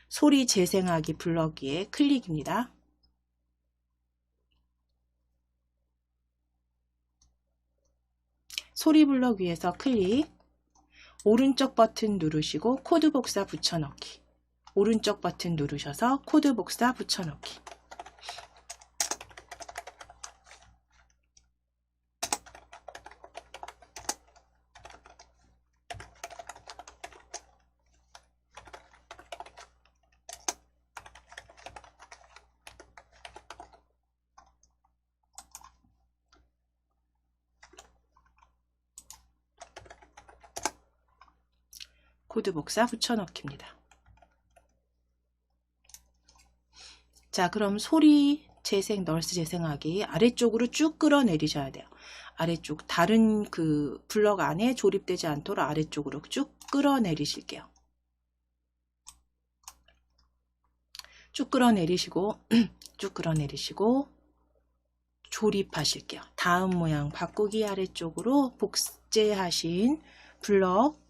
소리 재생하기 블럭 위에 클릭입니다. 소리 블럭 위에서 클릭, 오른쪽 버튼 누르시고 코드 복사 붙여넣기, 오른쪽 버튼 누르셔서 코드 복사 붙여넣기. 코드 복사 붙여넣기입니다. 자, 그럼 소리 재생, 널스 재생하기 아래쪽으로 쭉 끌어내리셔야 돼요. 아래쪽 다른 그 블럭 안에 조립되지 않도록 아래쪽으로 쭉 끌어내리실게요. 쭉 끌어내리시고 쭉 끌어내리시고 조립하실게요. 다음 모양 바꾸기 아래쪽으로 복제하신 블럭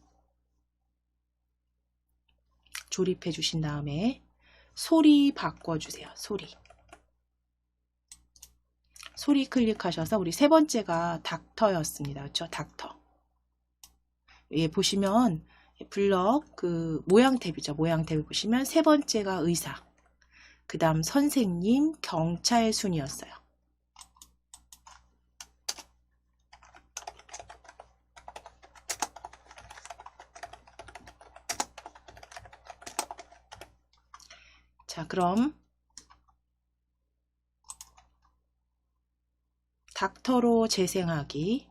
조립해 주신 다음에 소리 바꿔주세요. 소리 클릭하셔서 우리 세 번째가 닥터였습니다. 그렇죠? 닥터. 예, 보시면 블럭 그 모양 탭이죠. 모양 탭을 보시면 세 번째가 의사, 그 다음 선생님, 경찰 순이었어요. 자, 그럼 닥터로 재생하기,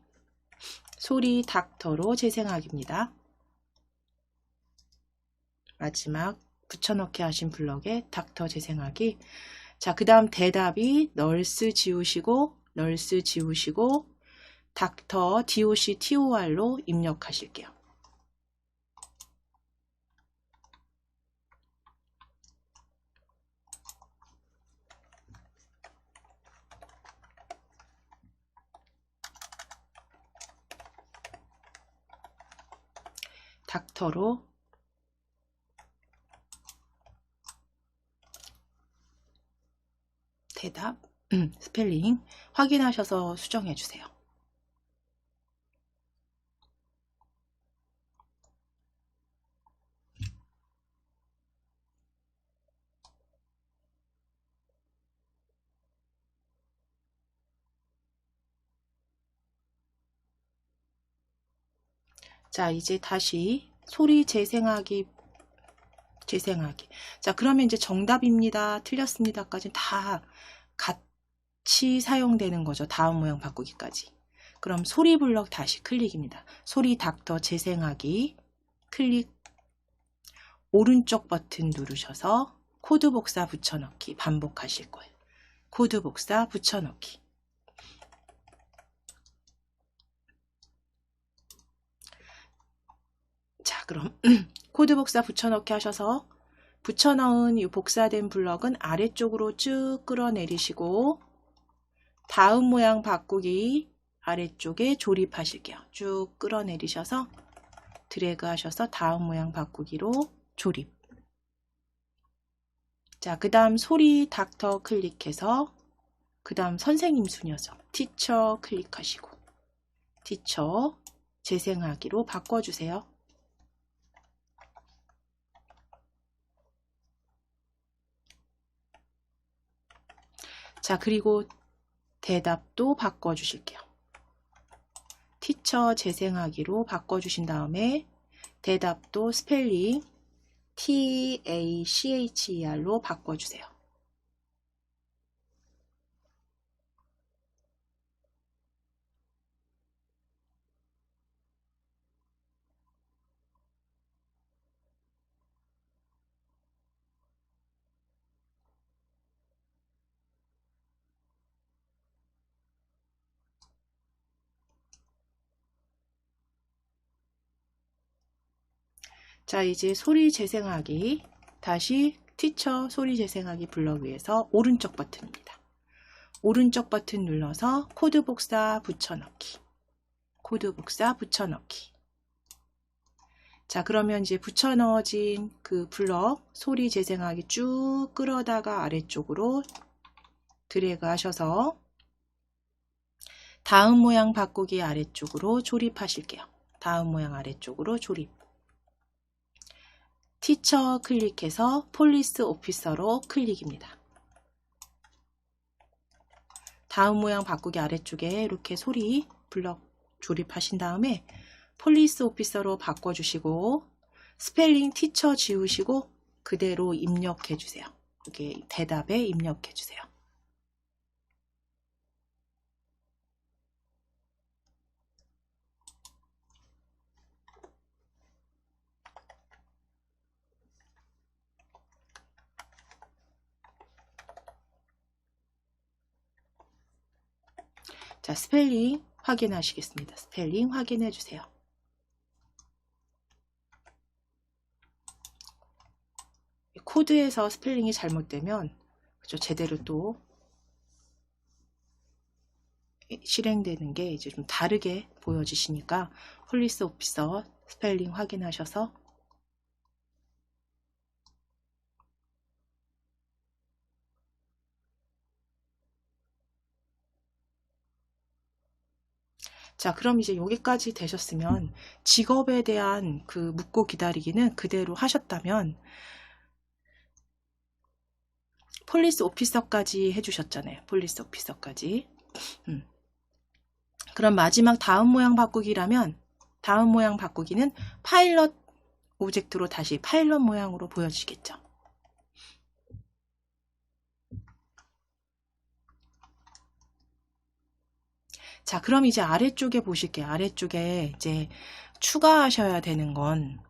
소리 닥터로 재생하기입니다. 마지막 붙여넣기 하신 블럭에 닥터 재생하기. 자, 그 다음 대답이 널스 지우시고 닥터 doc tor로 입력하실게요. 닥터로 대답, 스펠링 확인하셔서 수정해 주세요. 자, 이제 다시 소리 재생하기. 자, 그러면 이제 정답입니다, 틀렸습니다까지 다 같이 사용되는 거죠. 다음 모양 바꾸기까지. 그럼 소리 블럭 다시 클릭입니다. 소리 닥터 재생하기 클릭, 오른쪽 버튼 누르셔서 코드 복사 붙여넣기 반복하실 거예요. 코드 복사 붙여넣기. 자, 그럼 코드 복사 붙여넣기 하셔서 붙여넣은 이 복사된 블럭은 아래쪽으로 쭉 끌어내리시고 다음 모양 바꾸기 아래쪽에 조립하실게요. 쭉 끌어내리셔서 드래그 하셔서 다음 모양 바꾸기로 조립. 자, 그 다음 소리 닥터 클릭해서 그 다음 선생님 순이어서 티처 클릭하시고 티처 재생하기로 바꿔주세요. 자, 그리고 대답도 바꿔주실게요. 티처 재생하기로 바꿔주신 다음에 대답도 스펠링 TACHER로 바꿔주세요. 자, 이제 소리 재생하기 다시 티처 소리 재생하기 블럭 위에서 오른쪽 버튼입니다. 오른쪽 버튼 눌러서 코드 복사 붙여넣기. 코드 복사 붙여넣기. 자, 그러면 이제 붙여넣어진 그 블럭 소리 재생하기 쭉 끌어다가 아래쪽으로 드래그 하셔서 다음 모양 바꾸기 아래쪽으로 조립하실게요. 다음 모양 아래쪽으로 조립. 티처 클릭해서 폴리스 오피서로 클릭입니다. 다음 모양 바꾸기 아래쪽에 이렇게 소리 블럭 조립하신 다음에 폴리스 오피서로 바꿔주시고 스펠링 티처 지우시고 그대로 입력해 주세요. 이게 대답에 입력해 주세요. 자, 스펠링 확인하시겠습니다. 스펠링 확인해 주세요. 코드에서 스펠링이 잘못되면 그죠, 제대로 또 실행되는 게 이제 좀 다르게 보여지시니까 폴리스 오피서 스펠링 확인하셔서 자, 그럼 이제 여기까지 되셨으면 직업에 대한 그 묻고 기다리기는 그대로 하셨다면 폴리스 오피서까지 해주셨잖아요. 폴리스 오피서까지. 그럼 마지막 다음 모양 바꾸기라면 다음 모양 바꾸기는 파일럿 오브젝트로 다시 파일럿 모양으로 보여지겠죠. 자, 그럼 이제 아래쪽에 보실게요. 아래쪽에 이제 추가하셔야 되는 건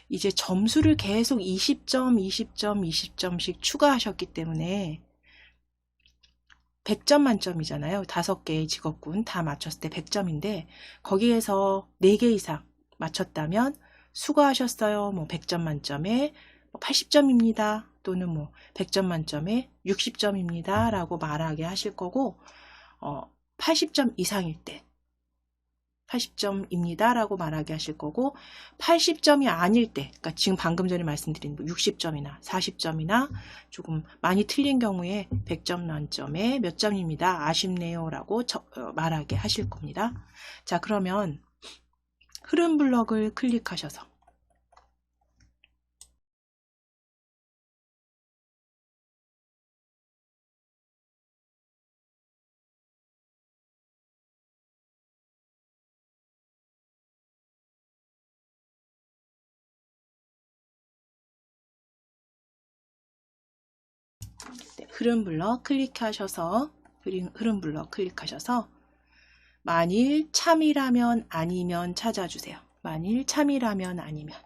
이제 점수를 계속 20점, 20점, 20점씩 추가하셨기 때문에 100점 만점이잖아요. 5개의 직업군 다 맞췄을 때 100점인데 거기에서 4개 이상 맞췄다면 수고하셨어요. 뭐 100점 만점에 80점입니다. 또는 뭐 100점 만점에 60점입니다. 라고 말하게 하실 거고 80점 이상일 때 80점입니다. 라고 말하게 하실 거고 80점이 아닐 때, 그러니까 지금 방금 전에 말씀드린 60점이나 40점이나 조금 많이 틀린 경우에 100점 만점에 몇 점입니다. 아쉽네요. 라고 말하게 하실 겁니다. 자, 그러면 흐름 블럭을 클릭하셔서 흐름 블럭 클릭하셔서 흐름 블럭 클릭하셔서 만일 참이라면 아니면 찾아주세요. 만일 참이라면 아니면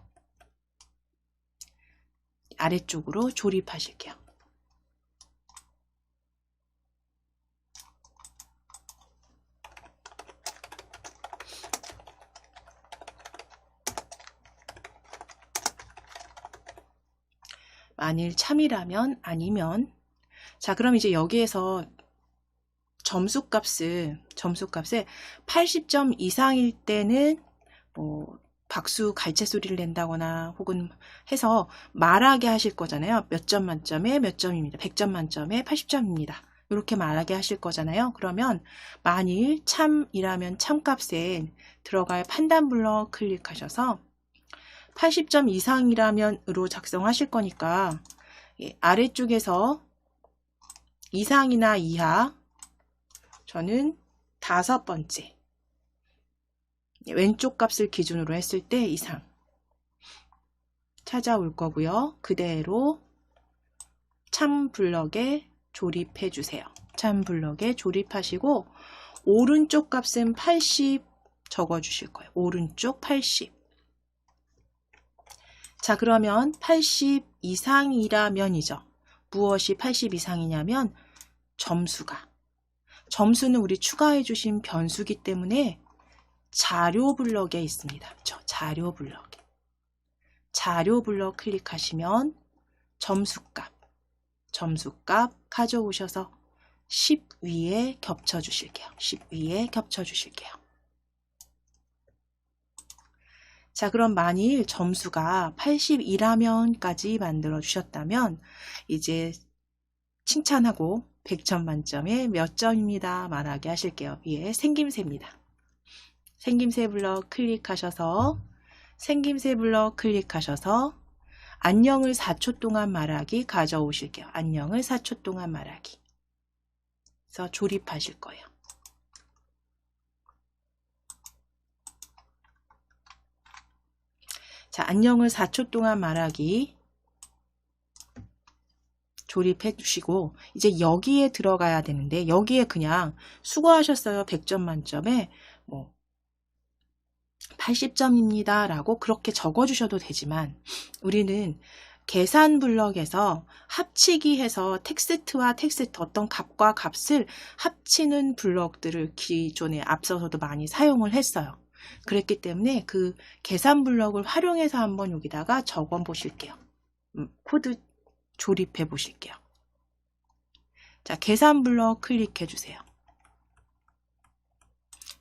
아래쪽으로 조립하실게요. 만일 참이라면 아니면 자, 그럼 이제 여기에서 점수값을 80점 이상일 때는 뭐 박수 갈채 소리를 낸다거나 혹은 해서 말하게 하실 거잖아요. 몇 점 만점에 몇 점입니다. 100점 만점에 80점입니다. 이렇게 말하게 하실 거잖아요. 그러면 만일 참이라면 참값에 들어갈 판단 블럭 클릭하셔서 80점 이상이라면으로 작성하실 거니까 아래쪽에서 이상이나 이하 저는 5번째 왼쪽 값을 기준으로 했을 때 이상 찾아올 거고요. 그대로 참 블럭에 조립해 주세요. 참 블럭에 조립하시고 오른쪽 값은 80 적어 주실 거예요. 오른쪽 80. 자, 그러면 80 이상이라면이죠. 무엇이 80 이상이냐면 점수는 우리 추가해 주신 변수기 때문에 자료 블럭에 있습니다. 그렇죠? 자료 블럭 클릭하시면 점수값 가져오셔서 10 위에 겹쳐 주실게요. 10 위에 겹쳐 주실게요. 자, 그럼 만일 점수가 80이라면까지 만들어 주셨다면 이제 칭찬하고 100점 만점에 몇 점입니다. 말하게 하실게요. 위에 생김새입니다. 생김새 블럭 클릭하셔서 안녕을 4초 동안 말하기 가져오실게요. 안녕을 4초 동안 말하기. 그래서 조립하실 거예요. 자, 안녕을 4초 동안 말하기 조립해 주시고 이제 여기에 들어가야 되는데 여기에 그냥 수고하셨어요. 100점 만점에 뭐 80점입니다. 라고 그렇게 적어 주셔도 되지만 우리는 계산 블럭에서 합치기 해서 텍스트와 텍스트 어떤 값과 값을 합치는 블럭들을 기존에 앞서서도 많이 사용을 했어요. 그랬기 때문에 그 계산 블럭을 활용해서 한번 여기다가 적어 보실게요. 코드 조립해 보실게요. 자, 계산 블럭 클릭해 주세요.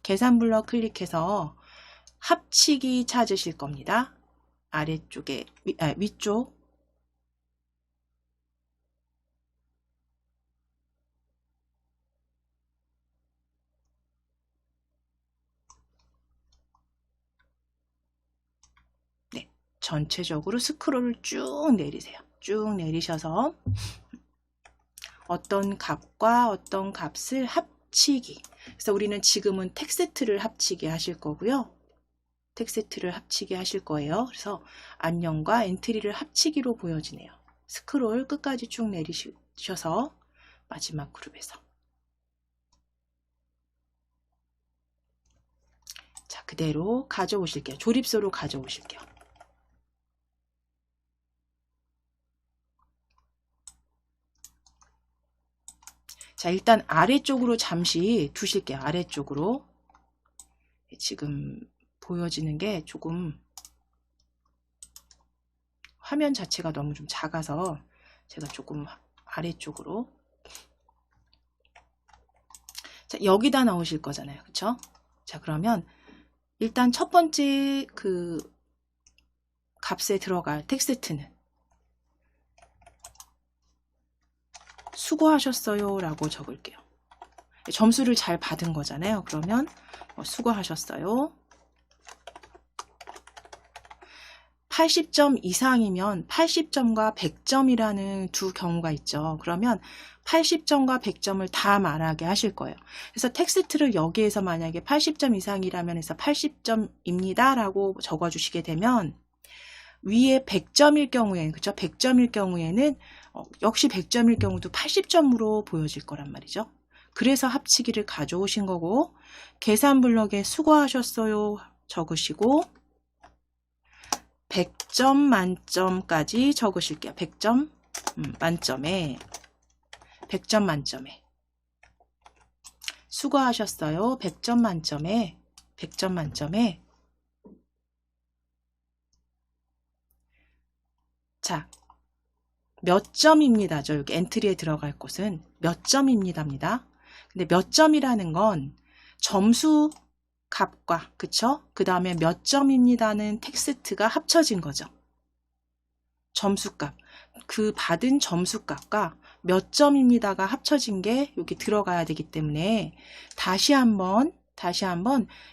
계산 블럭 클릭해서 합치기 찾으실 겁니다. 아래쪽에 위쪽 네, 전체적으로 스크롤을 쭉 내리세요. 쭉 내리셔서 어떤 값과 어떤 값을 합치기. 그래서 우리는 지금은 텍스트를 합치기 하실 거고요. 텍스트를 합치기 하실 거예요. 그래서 안녕과 엔트리를 합치기로 보여지네요. 스크롤 끝까지 쭉 내리셔서 마지막 그룹에서. 자, 그대로 가져오실게요. 조립소로 가져오실게요. 자, 일단 아래쪽으로 잠시 두실게요. 아래쪽으로. 지금 보여지는 게 조금 화면 자체가 너무 좀 작아서 제가 조금 아래쪽으로. 자, 여기다 넣으실 거잖아요. 그쵸? 자, 그러면 일단 첫 번째 그 값에 들어갈 텍스트는 수고하셨어요 라고 적을게요. 점수를 잘 받은 거잖아요. 그러면 수고하셨어요. 80점 이상이면 80점과 100점이라는 두 경우가 있죠. 그러면 80점과 100점을 다 말하게 하실 거예요. 그래서 텍스트를 여기에서 만약에 80점 이상이라면 해서 80점입니다 라고 적어주시게 되면 위에 100점일 경우에는, 그쵸? 100점일 경우에는 역시 100점일 경우도 80점으로 보여질 거란 말이죠. 그래서 합치기를 가져오신 거고, 계산 블럭에 수고하셨어요 적으시고 100점 만점까지 적으실게요. 100점 만점에 100점 만점에 수고하셨어요. 100점 만점에 100점 만점에. 자, 몇 점입니다. 저 여기 엔트리에 들어갈 곳은 몇 점입니다입니다. 근데 몇 점이라는 건 점수 값과, 그쵸? 그 다음에 몇 점입니다는 텍스트가 합쳐진 거죠. 점수값. 그 받은 점수값과 몇 점입니다가 합쳐진 게 여기 들어가야 되기 때문에 다시 한번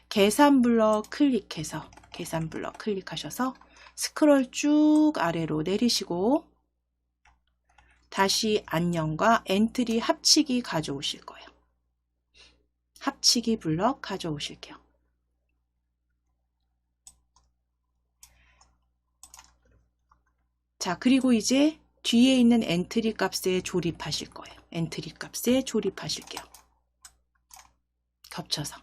계산 블럭 클릭해서 계산 블럭 클릭하셔서 스크롤 쭉 아래로 내리시고 다시 안녕과 엔트리 합치기 가져오실 거예요. 합치기 블럭 가져오실게요. 자, 그리고 이제 뒤에 있는 엔트리 값에 조립하실 거예요. 엔트리 값에 조립하실게요. 겹쳐서.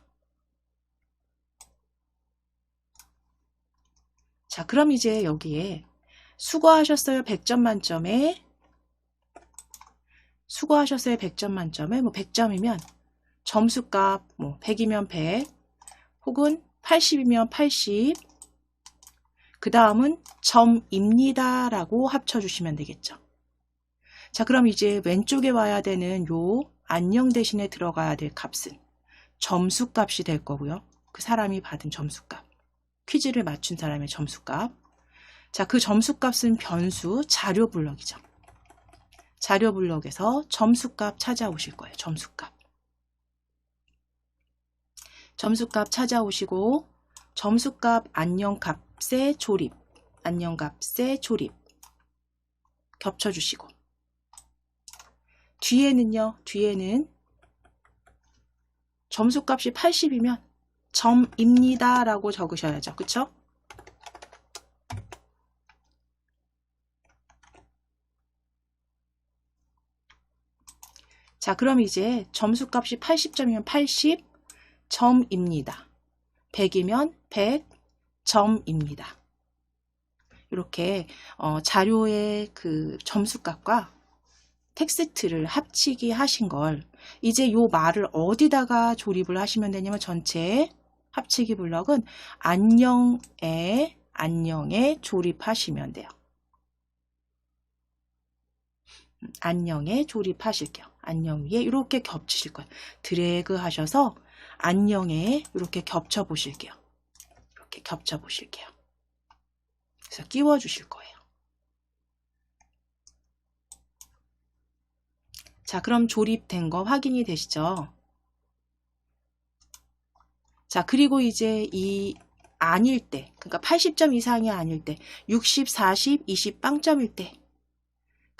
자, 그럼 이제 여기에 수고하셨어요 100점 만점에 수고하셨어요 100점 만점에 뭐 100점이면 점수값 뭐 100이면 100 혹은 80이면 80 그 다음은 점입니다 라고 합쳐주시면 되겠죠. 자, 그럼 이제 왼쪽에 와야 되는 요 안녕 대신에 들어가야 될 값은 점수값이 될 거고요. 그 사람이 받은 점수값. 퀴즈를 맞춘 사람의 점수값. 자, 그 점수값은 변수 자료 블럭이죠. 자료 블럭에서 점수값 찾아오실 거예요. 점수값. 점수값 찾아오시고 점수값 안녕 값에 조립. 안녕 값에 조립. 겹쳐주시고 뒤에는 점수값이 80이면 점입니다 라고 적으셔야죠. 그쵸? 자, 그럼 이제 점수값이 80점이면 80점입니다. 100이면 100점입니다. 이렇게 자료의 그 점수값과 텍스트를 합치기 하신 걸 이제 요 말을 어디다가 조립을 하시면 되냐면 전체 합치기 블럭은 안녕에 조립하시면 돼요. 안녕에 조립하실게요. 안녕 위에 이렇게 겹치실 거예요. 드래그 하셔서 안녕에 이렇게 겹쳐 보실게요. 이렇게 겹쳐 보실게요. 그래서 끼워 주실 거예요. 자, 그럼 조립된 거 확인이 되시죠? 자, 그리고 이제 이 아닐 때, 그러니까 80점 이상이 아닐 때, 60, 40, 20 빵점일 때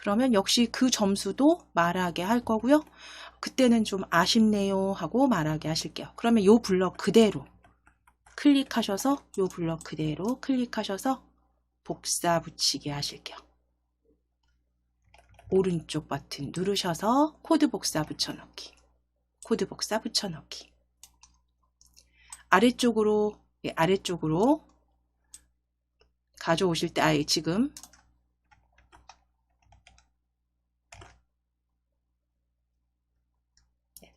그러면 역시 그 점수도 말하게 할 거고요. 그때는 좀 아쉽네요 하고 말하게 하실게요. 그러면 요 블럭 그대로 클릭하셔서 요 블럭 그대로 클릭하셔서 복사 붙이게 하실게요. 오른쪽 버튼 누르셔서 코드 복사 붙여넣기. 코드 복사 붙여넣기. 아래쪽으로 아래쪽으로 가져오실 때 지금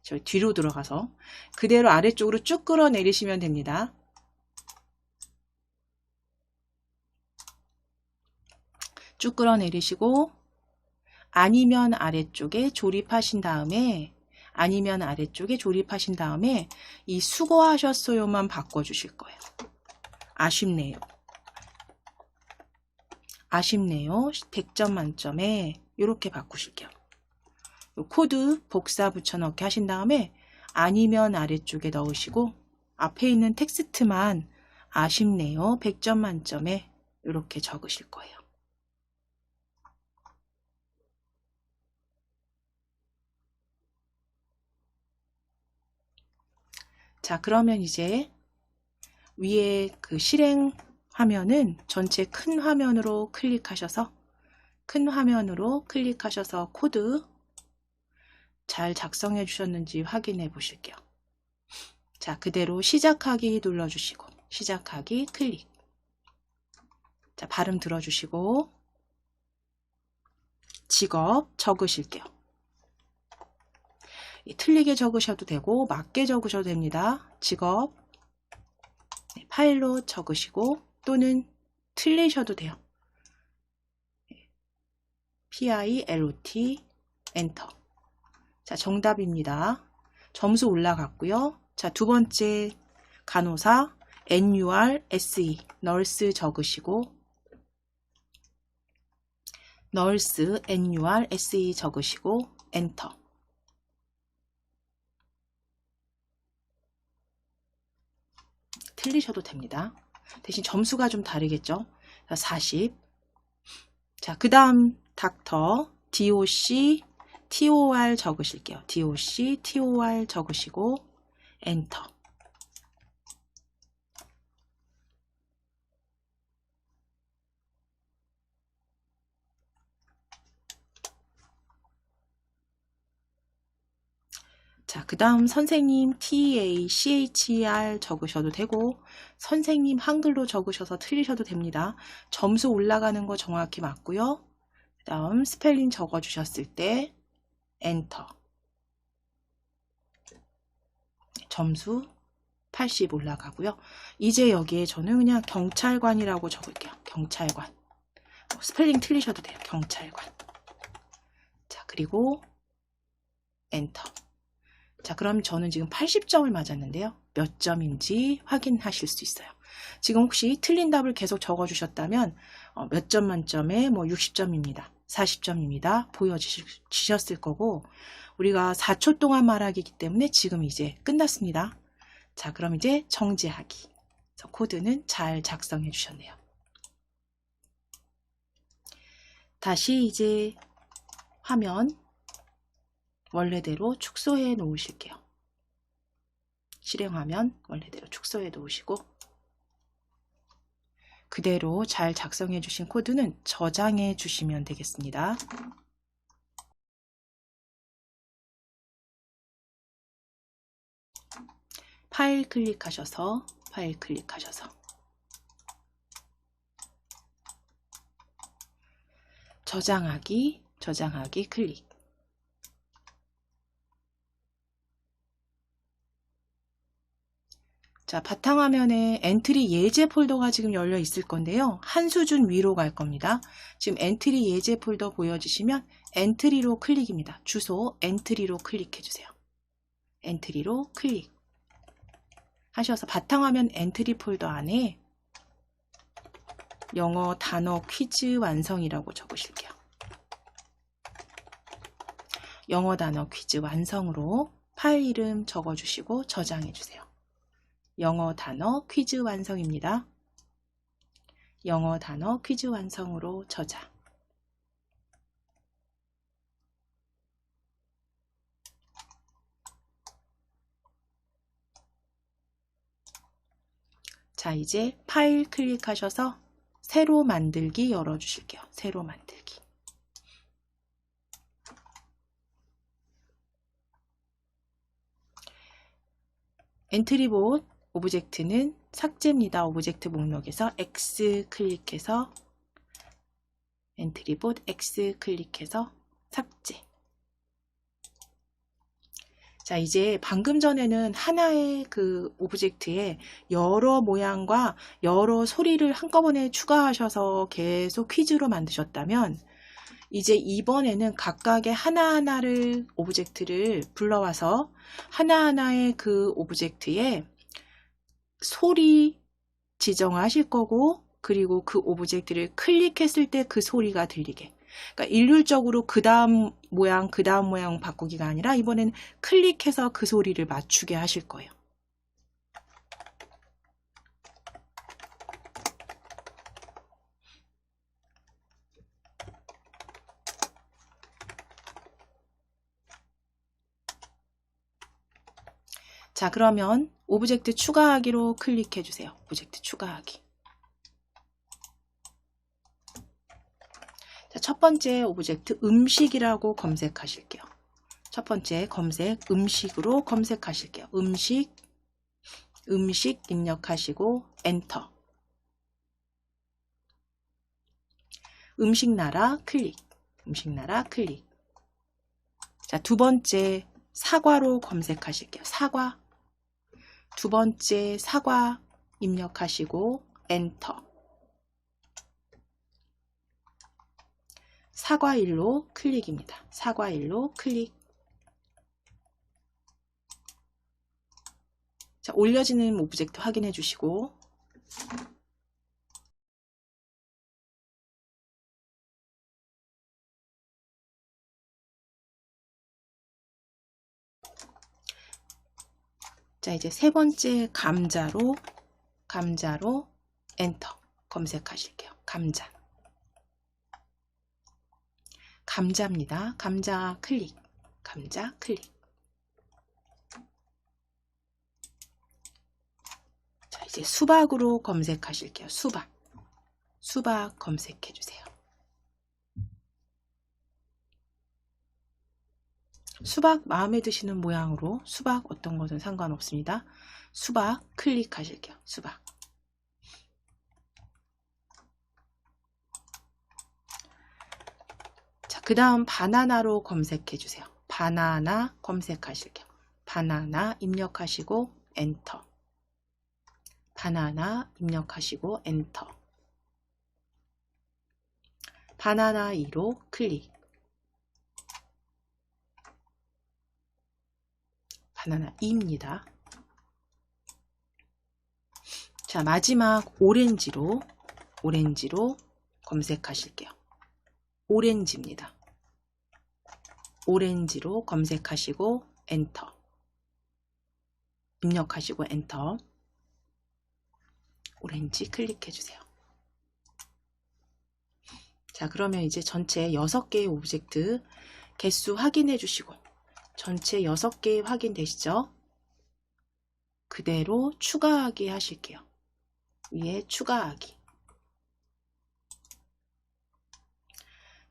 저희 뒤로 들어가서 그대로 아래쪽으로 쭉 끌어내리시면 됩니다. 쭉 끌어내리시고 아니면 아래쪽에 조립하신 다음에 이 수고하셨어요만 바꿔주실 거예요. 아쉽네요. 100점 만점에 이렇게 바꾸실게요. 코드 복사 붙여넣기 하신 다음에 아니면 아래쪽에 넣으시고 앞에 있는 텍스트만 아쉽네요. 100점 만점에 이렇게 적으실 거예요. 자, 그러면 이제 위에 그 실행 화면은 전체 큰 화면으로 클릭하셔서 코드 잘 작성해 주셨는지 확인해 보실게요. 자, 그대로 시작하기 눌러주시고 시작하기 클릭. 자, 발음 들어주시고 직업 적으실게요. 틀리게 적으셔도 되고 맞게 적으셔도 됩니다. 직업 파일로 적으시고 또는 틀리셔도 돼요. PILOT 엔터. 자, 정답입니다. 점수 올라갔고요. 자, 두 번째 간호사 NURSE 널스 적으시고 널스 NURSE 적으시고 엔터. 틀리셔도 됩니다. 대신 점수가 좀 다르겠죠. 40. 자, 그 다음 닥터 DOC TOR 적으실게요. DOC TOR 적으시고 엔터. 자, 그 다음 선생님 TACHER 적으셔도 되고 선생님 한글로 적으셔서 틀리셔도 됩니다. 점수 올라가는 거 정확히 맞고요. 그 다음 스펠링 적어주셨을 때 엔터. 점수 80 올라가고요. 이제 여기에 저는 그냥 경찰관이라고 적을게요. 경찰관. 스펠링 틀리셔도 돼요. 경찰관. 자, 그리고 엔터. 자, 그럼 저는 지금 80점을 맞았는데요. 몇 점인지 확인하실 수 있어요. 지금 혹시 틀린 답을 계속 적어주셨다면 몇 점 만점에 60점입니다. 40점입니다. 보여지셨을 거고 우리가 4초 동안 말하기이기 때문에 지금 이제 끝났습니다. 자, 그럼 이제 정지하기. 코드는 잘 작성해 주셨네요. 다시 이제 화면 원래대로 축소해 놓으실게요. 실행화면 원래대로 축소해 놓으시고 그대로 잘 작성해 주신 코드는 저장해 주시면 되겠습니다. 파일 클릭하셔서 저장하기 클릭. 자, 바탕화면에 엔트리 예제 폴더가 지금 열려 있을 건데요. 한 수준 위로 갈 겁니다. 지금 엔트리 예제 폴더 보여지시면 엔트리로 클릭입니다. 주소 엔트리로 클릭해 주세요. 엔트리로 클릭 하셔서 바탕화면 엔트리 폴더 안에 영어 단어 퀴즈 완성이라고 적으실게요. 영어 단어 퀴즈 완성으로 파일 이름 적어주시고 저장해 주세요. 영어 단어 퀴즈 완성입니다. 영어 단어 퀴즈 완성으로 저장. 자, 이제 파일 클릭하셔서 새로 만들기 열어주실게요. 새로 만들기. 엔트리봇 오브젝트는 삭제입니다. 오브젝트 목록에서 X 클릭해서 엔트리봇 X 클릭해서 삭제. 자, 이제 방금 전에는 하나의 그 오브젝트에 여러 모양과 여러 소리를 한꺼번에 추가하셔서 계속 퀴즈로 만드셨다면 이제 이번에는 각각의 하나하나를 오브젝트를 불러와서 하나하나의 그 오브젝트에 소리 지정하실 거고, 그리고 그 오브젝트를 클릭했을 때 그 소리가 들리게. 그러니까 일률적으로 그 다음 모양 바꾸기가 아니라 이번엔 클릭해서 그 소리를 맞추게 하실 거예요. 자, 그러면 오브젝트 추가하기로 클릭해 주세요. 오브젝트 추가하기. 자, 첫 번째 오브젝트 음식이라고 검색하실게요. 첫 번째 검색 음식으로 검색하실게요. 음식 입력하시고 엔터. 음식나라 클릭. 음식나라 클릭. 자, 두 번째 사과로 검색하실게요. 사과. 두 번째 사과 입력하시고 엔터. 사과일로 클릭입니다. 사과일로 클릭. 자, 올려지는 오브젝트 확인해 주시고 자, 이제 세 번째 감자로 엔터 검색하실게요. 감자입니다. 감자 클릭. 감자 클릭. 자, 이제 수박으로 검색하실게요. 수박 검색해 주세요. 수박 마음에 드시는 모양으로 수박 어떤 것은 상관없습니다. 수박 클릭하실게요. 수박. 자, 그 다음 바나나로 검색해 주세요. 바나나 검색하실게요. 바나나 입력하시고 엔터. 바나나 입력하시고 엔터. 바나나 2로 클릭. 바나나 2입니다. 자, 마지막 오렌지로 검색하실게요. 오렌지입니다. 오렌지로 검색하시고 엔터. 입력하시고 엔터. 오렌지 클릭해 주세요. 자, 그러면 이제 전체 6개의 오브젝트 개수 확인해 주시고 전체 6개 확인되시죠? 그대로 추가하기 하실게요. 위에 추가하기.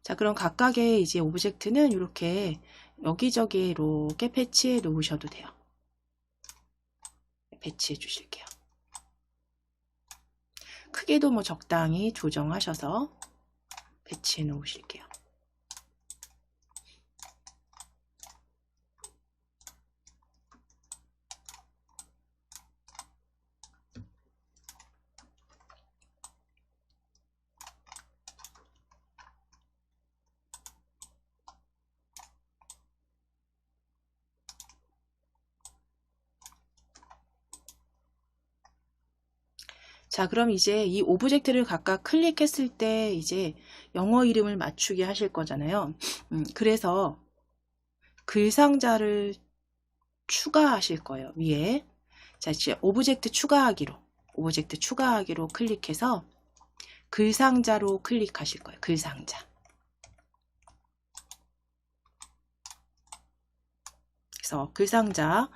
자, 그럼 각각의 이제 오브젝트는 이렇게 여기저기 이렇게 배치해 놓으셔도 돼요. 배치해 주실게요. 크기도 뭐 적당히 조정하셔서 배치해 놓으실게요. 자, 그럼 이제 이 오브젝트를 각각 클릭했을 때 이제 영어 이름을 맞추게 하실 거잖아요. 그래서 글상자를 추가하실 거예요. 위에. 자, 이제 오브젝트 추가하기로 클릭해서 글상자로 클릭하실 거예요. 글상자. 그래서 글상자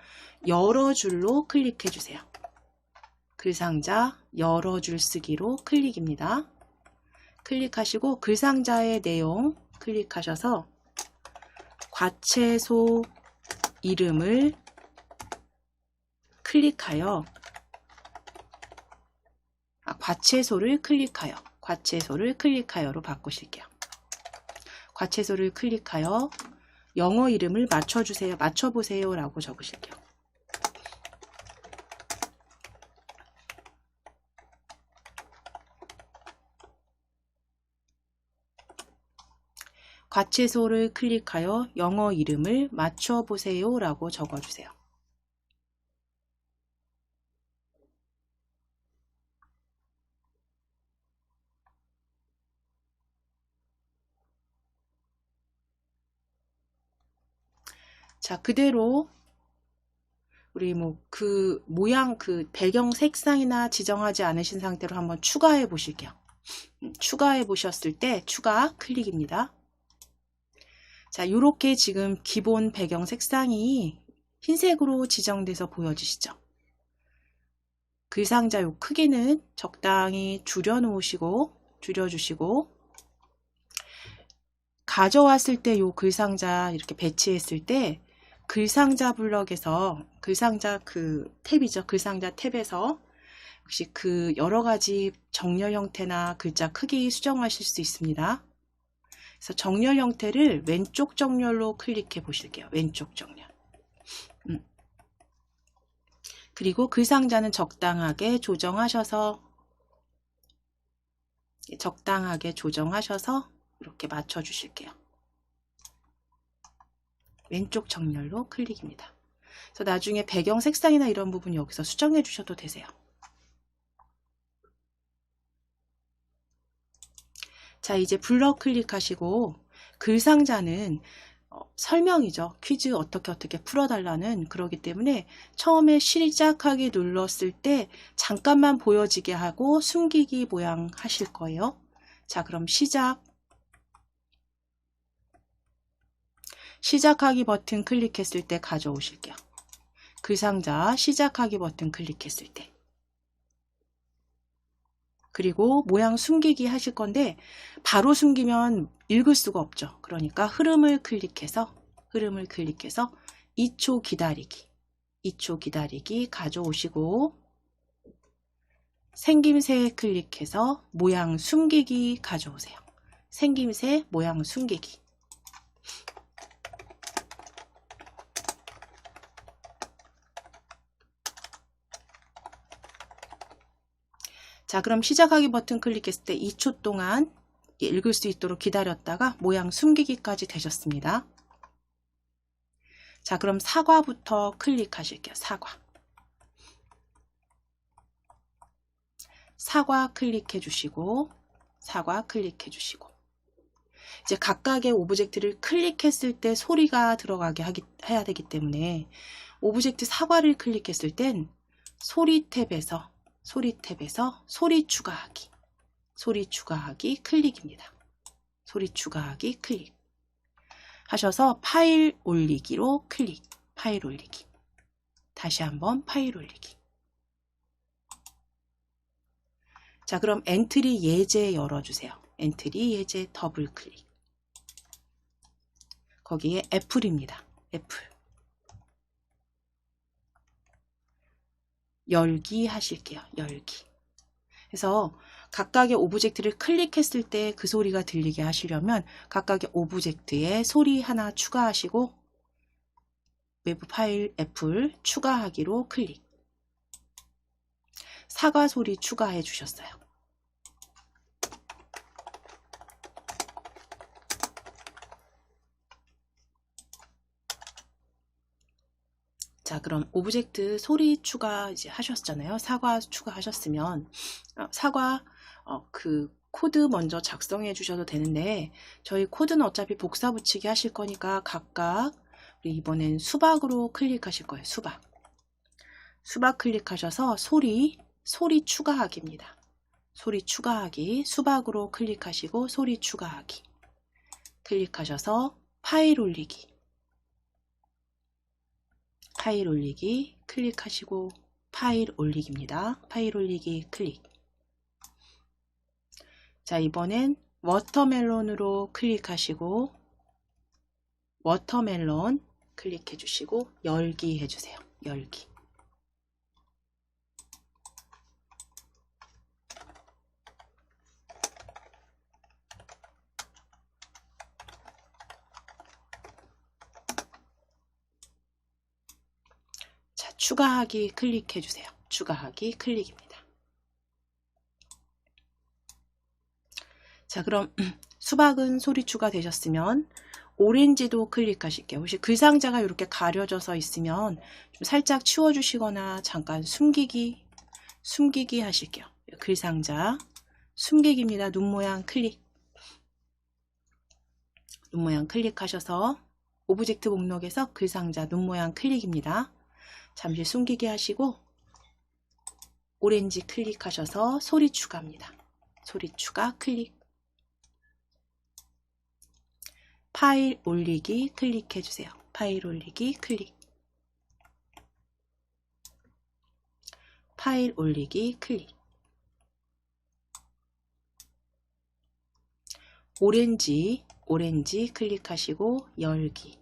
여러 줄로 클릭해 주세요. 글상자 열어줄 쓰기로 클릭입니다. 클릭하시고 글상자의 내용 클릭하셔서 과채소 이름을 클릭하여 과채소를 클릭하여로 바꾸실게요. 과채소를 클릭하여 영어 이름을 맞춰주세요. 맞춰보세요 라고 적으실게요. 과채소를 클릭하여 영어 이름을 맞춰보세요 라고 적어주세요. 자, 그대로 우리 그 모양 그 배경 색상이나 지정하지 않으신 상태로 한번 추가해 보실게요. 추가해 보셨을 때 추가 클릭입니다. 자, 요렇게 지금 기본 배경 색상이 흰색으로 지정돼서 보여지시죠? 글상자 요 크기는 적당히 줄여주시고 가져왔을 때 요 글상자 이렇게 배치했을 때 글상자 블럭에서 글상자 그 탭이죠. 글상자 탭에서 역시 그 여러 가지 정렬 형태나 글자 크기 수정하실 수 있습니다. 그래서 정렬 형태를 왼쪽 정렬로 클릭해 보실게요. 왼쪽 정렬. 그리고 글상자는 적당하게 조정하셔서 이렇게 맞춰 주실게요. 왼쪽 정렬로 클릭입니다. 그래서 나중에 배경 색상이나 이런 부분 여기서 수정해 주셔도 되세요. 자, 이제 블럭 클릭하시고 글상자는 설명이죠. 퀴즈 어떻게 풀어달라는 그러기 때문에 처음에 시작하기 눌렀을 때 잠깐만 보여지게 하고 숨기기 모양 하실 거예요. 자, 그럼 시작하기 버튼 클릭했을 때 가져오실게요. 글상자 시작하기 버튼 클릭했을 때. 그리고 모양 숨기기 하실 건데 바로 숨기면 읽을 수가 없죠. 그러니까 흐름을 클릭해서 2초 기다리기 가져오시고 생김새 클릭해서 모양 숨기기 가져오세요. 생김새 모양 숨기기. 자, 그럼 시작하기 버튼 클릭했을 때 2초 동안 읽을 수 있도록 기다렸다가 모양 숨기기까지 되셨습니다. 자, 그럼 사과부터 클릭하실게요. 사과 클릭해 주시고 이제 각각의 오브젝트를 클릭했을 때 소리가 들어가게 해야 되기 때문에 오브젝트 사과를 클릭했을 땐 소리 탭에서 소리 추가하기 클릭입니다. 소리 추가하기 클릭 하셔서 파일 올리기로 클릭. 파일 올리기. 다시 한번 파일 올리기. 자, 그럼 엔트리 예제 열어주세요. 엔트리 예제 더블 클릭. 거기에 애플입니다. 애플. 열기 하실게요. 열기. 그래서 각각의 오브젝트를 클릭했을 때 그 소리가 들리게 하시려면 각각의 오브젝트에 소리 하나 추가하시고 외부 파일 애플 추가하기로 클릭. 사과 소리 추가해 주셨어요. 자, 그럼 오브젝트 소리 추가 이제 하셨잖아요. 사과 추가하셨으면 사과 그 코드 먼저 작성해 주셔도 되는데 저희 코드는 어차피 복사 붙이기 하실 거니까 각각 우리 이번엔 수박으로 클릭하실 거예요. 수박 클릭하셔서 소리 추가하기입니다. 소리 추가하기 수박으로 클릭하시고 소리 추가하기 클릭하셔서 파일 올리기 클릭하시고 파일 올리기입니다. 파일 올리기 클릭. 자, 이번엔 워터멜론으로 클릭하시고 워터멜론 클릭해 주시고 열기 해주세요. 열기. 자, 추가하기 클릭해 주세요. 추가하기 클릭입니다. 자, 그럼 수박은 소리 추가되셨으면 오렌지도 클릭하실게요. 혹시 글상자가 이렇게 가려져서 있으면 좀 살짝 치워주시거나 잠깐 숨기기 하실게요. 글상자 숨기기입니다. 눈 모양 클릭. 눈 모양 클릭하셔서 오브젝트 목록에서 글상자 눈 모양 클릭입니다. 잠시 숨기기 하시고 오렌지 클릭하셔서 소리 추가입니다. 소리 추가 클릭. 파일 올리기 클릭해 주세요. 파일 올리기 클릭. 파일 올리기 클릭. 오렌지 클릭하시고 열기.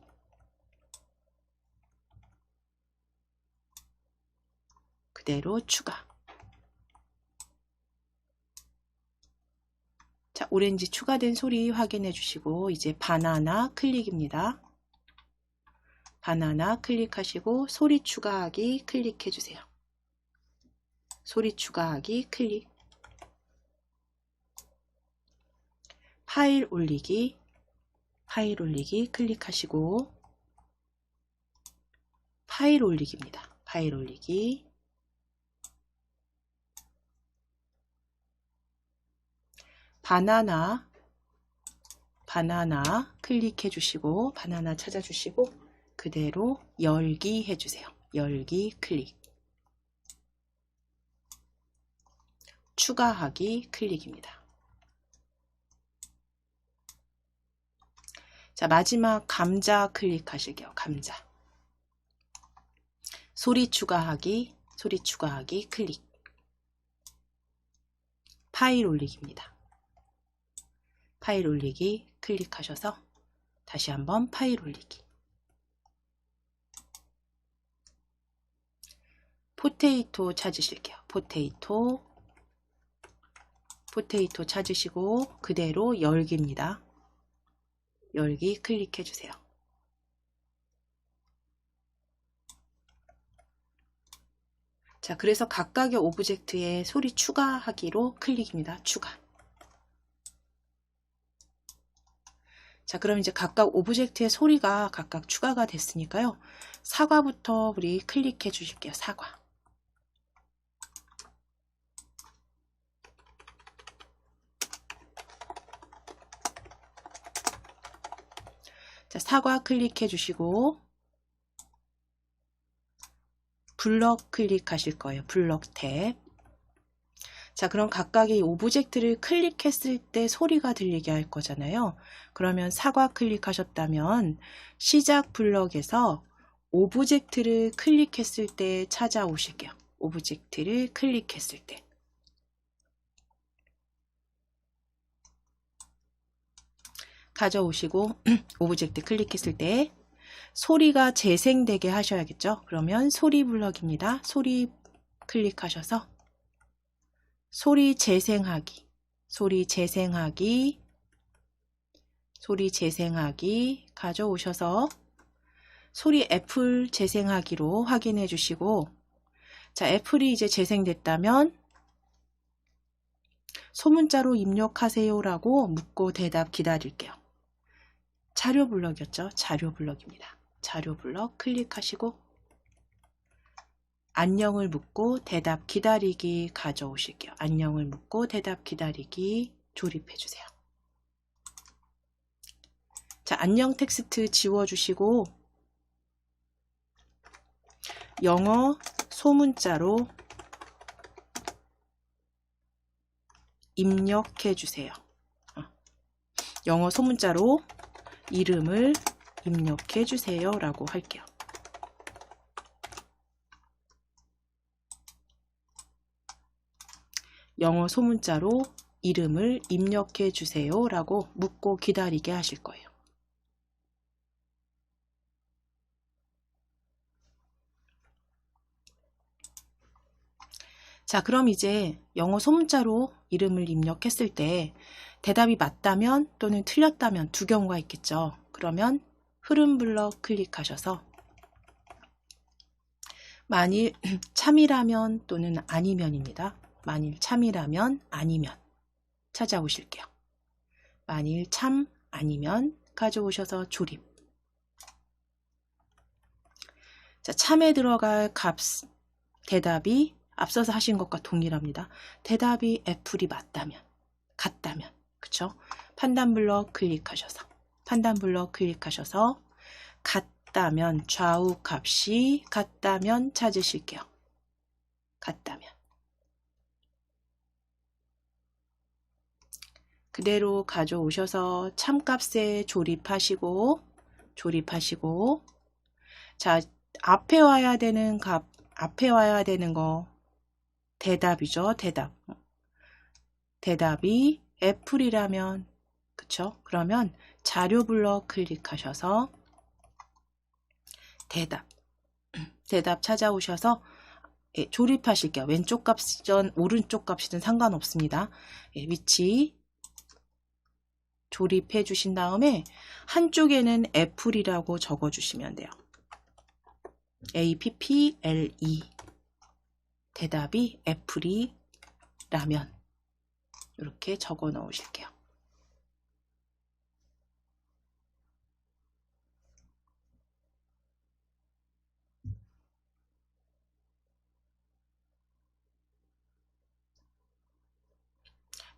그대로 추가. 자, 오렌지 추가된 소리 확인해 주시고 이제 바나나 클릭입니다. 바나나 클릭하시고 소리 추가하기 클릭해 주세요. 소리 추가하기 클릭. 파일 올리기 클릭하시고 파일 올리기입니다. 파일 올리기. 바나나 클릭해 주시고 바나나 찾아주시고 그대로 열기 해주세요. 열기 클릭. 추가하기 클릭입니다. 자, 마지막 감자 클릭하실게요. 감자. 소리 추가하기 클릭. 파일 올리기입니다. 파일 올리기 클릭하셔서 다시 한번 파일 올리기. 포테이토 찾으실게요. 포테이토 찾으시고 그대로 열기입니다. 열기 클릭해 주세요. 자, 그래서 각각의 오브젝트에 소리 추가하기로 클릭입니다. 추가. 자, 그럼 이제 각각 오브젝트의 소리가 각각 추가가 됐으니까요. 사과부터 우리 클릭해 주실게요. 사과. 자, 사과 클릭해 주시고 블럭 클릭하실 거예요. 블럭 탭. 자, 그럼 각각의 오브젝트를 클릭했을 때 소리가 들리게 할 거잖아요. 그러면 사과 클릭하셨다면 시작 블럭에서 오브젝트를 클릭했을 때 찾아오실게요. 오브젝트를 클릭했을 때. 가져오시고 오브젝트 클릭했을 때 소리가 재생되게 하셔야겠죠. 그러면 소리 블럭입니다. 소리 클릭하셔서 소리 재생하기 가져오셔서 소리 애플 재생하기로 확인해 주시고, 자, 애플이 이제 재생됐다면 소문자로 입력하세요 라고 묻고 대답 기다릴게요. 자료 블럭이었죠. 자료 블럭입니다. 자료 블럭 클릭하시고 안녕을 묻고 대답 기다리기 가져오실게요. 안녕을 묻고 대답 기다리기 조립해 주세요. 자, 안녕 텍스트 지워주시고 영어 소문자로 입력해 주세요. 영어 소문자로 이름을 입력해 주세요 라고 할게요. 영어 소문자로 이름을 입력해 주세요 라고 묻고 기다리게 하실 거예요. 자, 그럼 이제 영어 소문자로 이름을 입력했을 때 대답이 맞다면 또는 틀렸다면 두 경우가 있겠죠. 그러면 흐름 블럭 클릭하셔서 만일 참이라면 또는 아니면입니다. 만일 참이라면 아니면 찾아오실게요. 만일 참 아니면 가져오셔서 조립. 자, 참에 들어갈 값 대답이 앞서서 하신 것과 동일합니다. 대답이 애플이 맞다면, 같다면, 그쵸? 판단 블럭 클릭하셔서, 판단 블럭 클릭하셔서 같다면, 좌우 값이 같다면 찾으실게요. 같다면. 그대로 가져오셔서 참값에 조립하시고, 자, 앞에 와야 되는 값, 앞에 와야 되는 거, 대답이죠. 대답이 애플이라면, 그쵸? 그러면 자료 블럭 클릭하셔서 대답 찾아오셔서 조립하실게요. 왼쪽 값이든 오른쪽 값이든 상관없습니다. 위치 조립해 주신 다음에 한쪽에는 애플이라고 적어 주시면 돼요. APPLE 대답이 애플이라면 이렇게 적어 넣으실게요.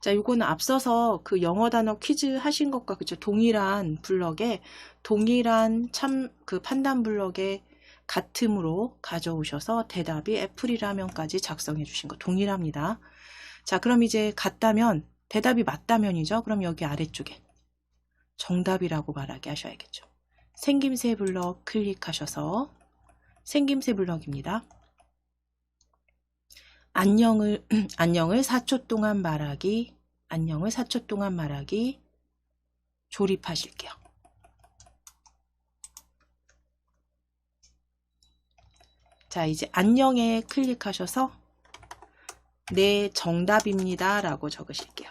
자, 요거는 앞서서 그 영어 단어 퀴즈 하신 것과 그쵸? 동일한 블럭에 동일한 그 판단 블럭에 같음으로 가져오셔서 대답이 애플이라면까지 작성해 주신 거 동일합니다. 자, 그럼 이제 같다면 대답이 맞다면이죠. 그럼 여기 아래쪽에 정답이라고 말하게 하셔야겠죠. 생김새 블럭 클릭하셔서 생김새 블럭입니다. 안녕을 4초 동안 말하기, 안녕을 4초 동안 말하기 조립하실게요. 자, 이제 안녕에 클릭하셔서 네, 정답입니다 라고 적으실게요.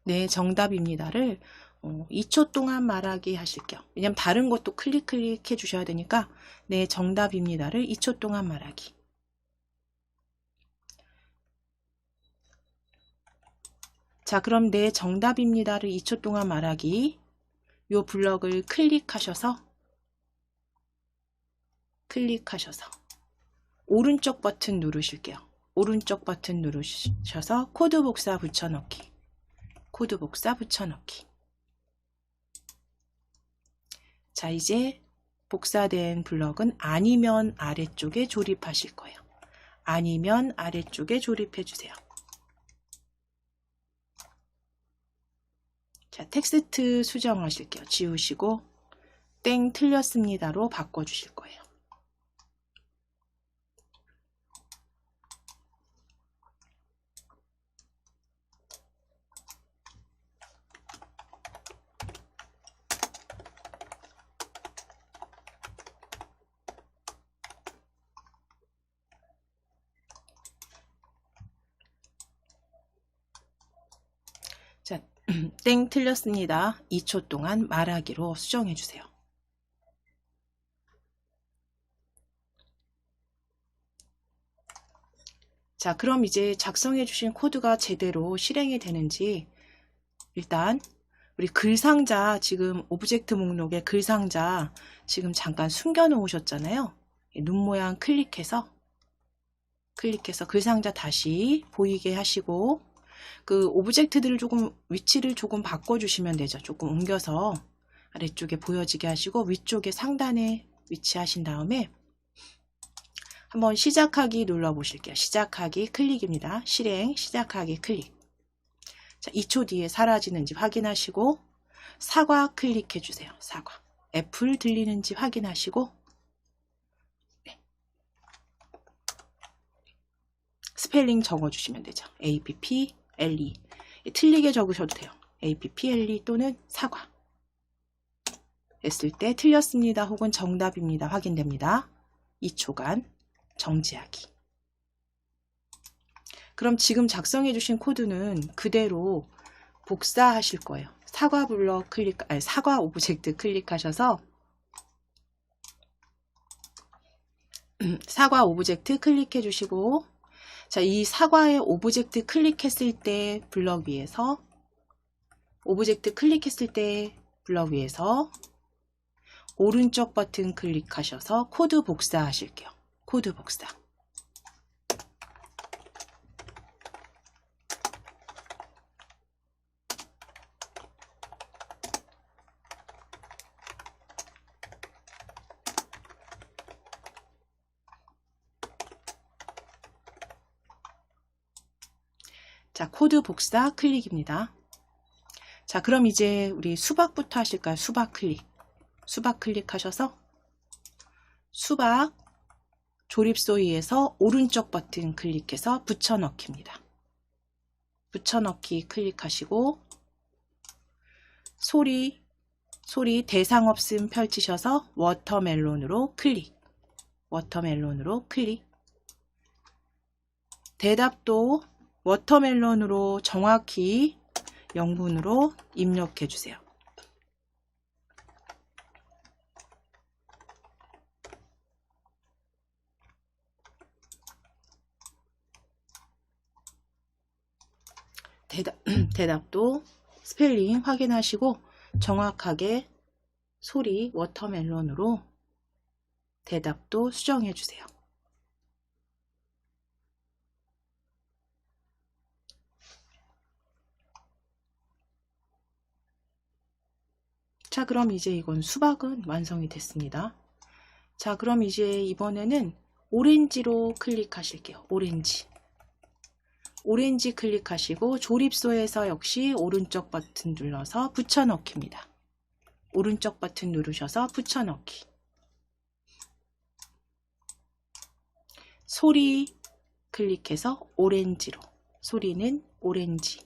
네, 정답입니다를 2초 동안 말하기 하실게요. 왜냐면 다른 것도 클릭해 주셔야 되니까 네, 정답입니다를 2초 동안 말하기. 자, 그럼 네, 정답입니다를 2초 동안 말하기. 요 블럭을 클릭하셔서 오른쪽 버튼 누르실게요. 오른쪽 버튼 누르셔서 코드 복사 붙여넣기. 코드 복사 붙여넣기. 자, 이제 복사된 블럭은 아니면 아래쪽에 조립하실 거예요. 아니면 아래쪽에 조립해 주세요. 자, 텍스트 수정하실게요. 지우시고 땡 틀렸습니다로 바꿔주실 거예요. 자, 땡 틀렸습니다. 2초 동안 말하기로 수정해 주세요. 자, 그럼 이제 작성해 주신 코드가 제대로 실행이 되는지 일단 우리 글상자 지금 오브젝트 목록에 글상자 지금 잠깐 숨겨 놓으셨잖아요. 눈 모양 클릭해서 글상자 다시 보이게 하시고 그 오브젝트들을 조금 위치를 조금 바꿔주시면 되죠. 조금 옮겨서 아래쪽에 보여지게 하시고 위쪽에 상단에 위치하신 다음에 한번 시작하기 눌러 보실게요. 시작하기 클릭입니다. 실행 시작하기 클릭. 자, 2초 뒤에 사라지는지 확인하시고 사과 클릭해 주세요. 사과. 애플 들리는지 확인하시고 네. 스펠링 적어주시면 되죠. APPLE. 틀리게 적으셔도 돼요. APPLE 또는 사과. 했을 때 틀렸습니다. 혹은 정답입니다. 확인됩니다. 2초간 정지하기. 그럼 지금 작성해 주신 코드는 그대로 복사하실 거예요. 사과 블럭 클릭, 아니 사과 오브젝트 클릭하셔서 사과 오브젝트 클릭해 주시고, 자, 이 사과의 오브젝트 클릭했을 때 블럭 위에서 오브젝트 클릭했을 때 블럭 위에서 오른쪽 버튼 클릭하셔서 코드 복사하실게요. 코드 복사. 자, 코드 복사 클릭입니다. 자, 그럼 이제 우리 수박부터 하실까요? 수박 클릭. 수박 클릭하셔서 수박 조립소위에서 오른쪽 버튼 클릭해서 붙여넣기입니다. 붙여넣기 클릭하시고 소리 대상 없음 펼치셔서 워터멜론으로 클릭. 워터멜론으로 클릭. 대답도 워터멜론으로 정확히 영문으로 입력해 주세요. 대답도 스펠링 확인하시고 정확하게 소리 워터멜론으로 대답도 수정해 주세요. 자, 그럼 이제 이건 수박은 완성이 됐습니다. 자, 그럼 이제 이번에는 오렌지로 클릭하실게요. 오렌지 클릭하시고 조립소에서 역시 오른쪽 버튼 눌러서 붙여넣기입니다. 오른쪽 버튼 누르셔서 붙여넣기. 소리 클릭해서 오렌지로. 소리는 오렌지.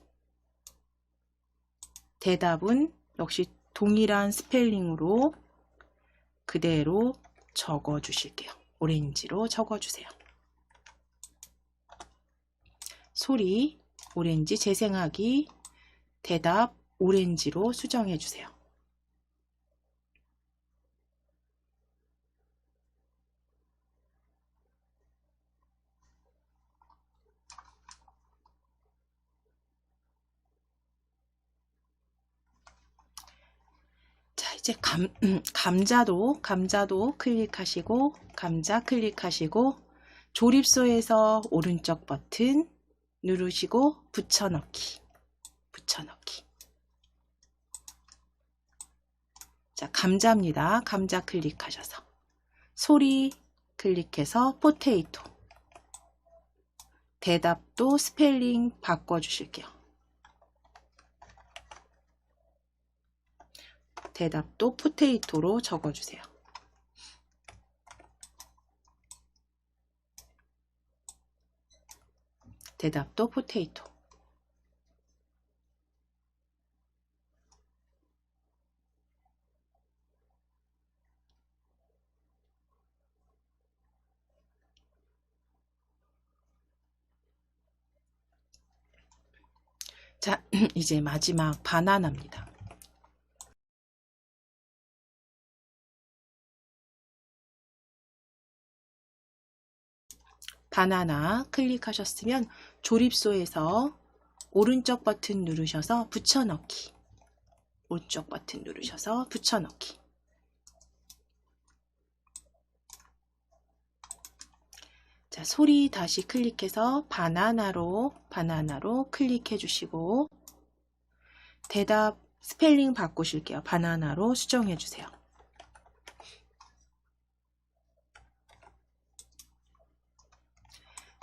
대답은 역시 동일한 스펠링으로 그대로 적어 주실게요. 오렌지로 적어 주세요. 소리 오렌지 재생하기. 대답 오렌지로 수정해 주세요. 자, 이제 감자도 클릭하시고 감자 클릭하시고 조립소에서 오른쪽 버튼 누르시고 붙여넣기. 자, 감자입니다. 감자 클릭하셔서 소리 클릭해서 포테이토. 대답도 스펠링 바꿔주실게요. 대답도 포테이토로 적어주세요. 대답도 포테이토. 자, 이제 마지막 바나나입니다. 바나나 클릭하셨으면 조립소에서 오른쪽 버튼 누르셔서 붙여넣기. 오른쪽 버튼 누르셔서 붙여넣기. 자, 소리 다시 클릭해서 바나나로 클릭해 주시고 대답 스펠링 바꾸실게요. 바나나로 수정해 주세요.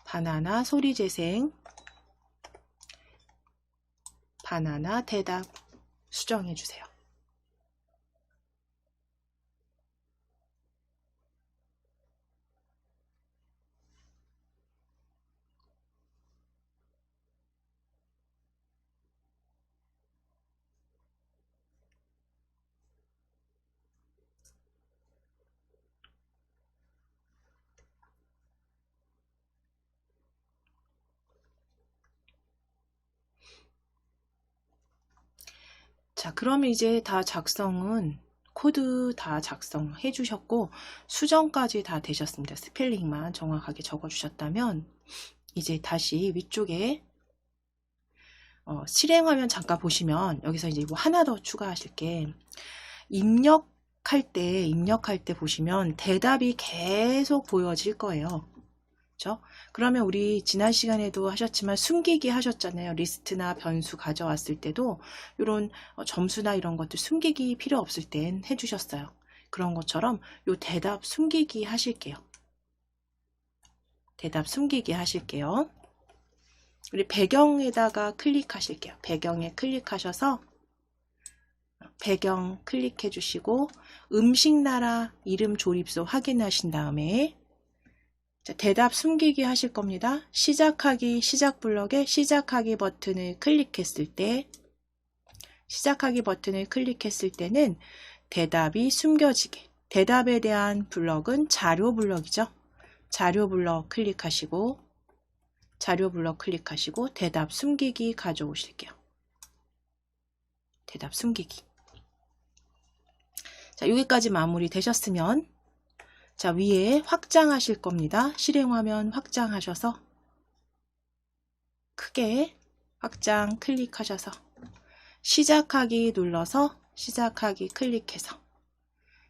바나나 소리 재생. 바나나 대답 수정해 주세요. 자, 그러면 이제 다 작성은 코드 다 작성해 주셨고 수정까지 다 되셨습니다. 스펠링만 정확하게 적어 주셨다면 이제 다시 위쪽에 실행화면 잠깐 보시면 여기서 이제 뭐 하나 더 추가하실 게 입력할 때 보시면 대답이 계속 보여질 거예요. 그렇죠? 그러면 우리 지난 시간에도 하셨지만 숨기기 하셨잖아요. 리스트나 변수 가져왔을 때도 이런 점수나 이런 것들 숨기기 필요 없을 땐 해주셨어요. 그런 것처럼 요 대답 숨기기 하실게요. 대답 숨기기 하실게요. 우리 배경에다가 클릭하실게요. 배경에 클릭하셔서 배경 클릭해 주시고 음식 나라 이름 조립소 확인하신 다음에 자, 대답 숨기기 하실 겁니다. 시작하기 시작 블럭에 시작하기 버튼을 클릭했을 때 시작하기 버튼을 클릭했을 때는 대답이 숨겨지게 대답에 대한 블럭은 자료 블럭이죠. 자료 블럭 클릭하시고 자료 블럭 클릭하시고 대답 숨기기 가져오실게요. 대답 숨기기. 자, 여기까지 마무리 되셨으면 자, 위에 확장하실 겁니다. 실행화면 확장하셔서 크게 확장 클릭하셔서 시작하기 눌러서 시작하기 클릭해서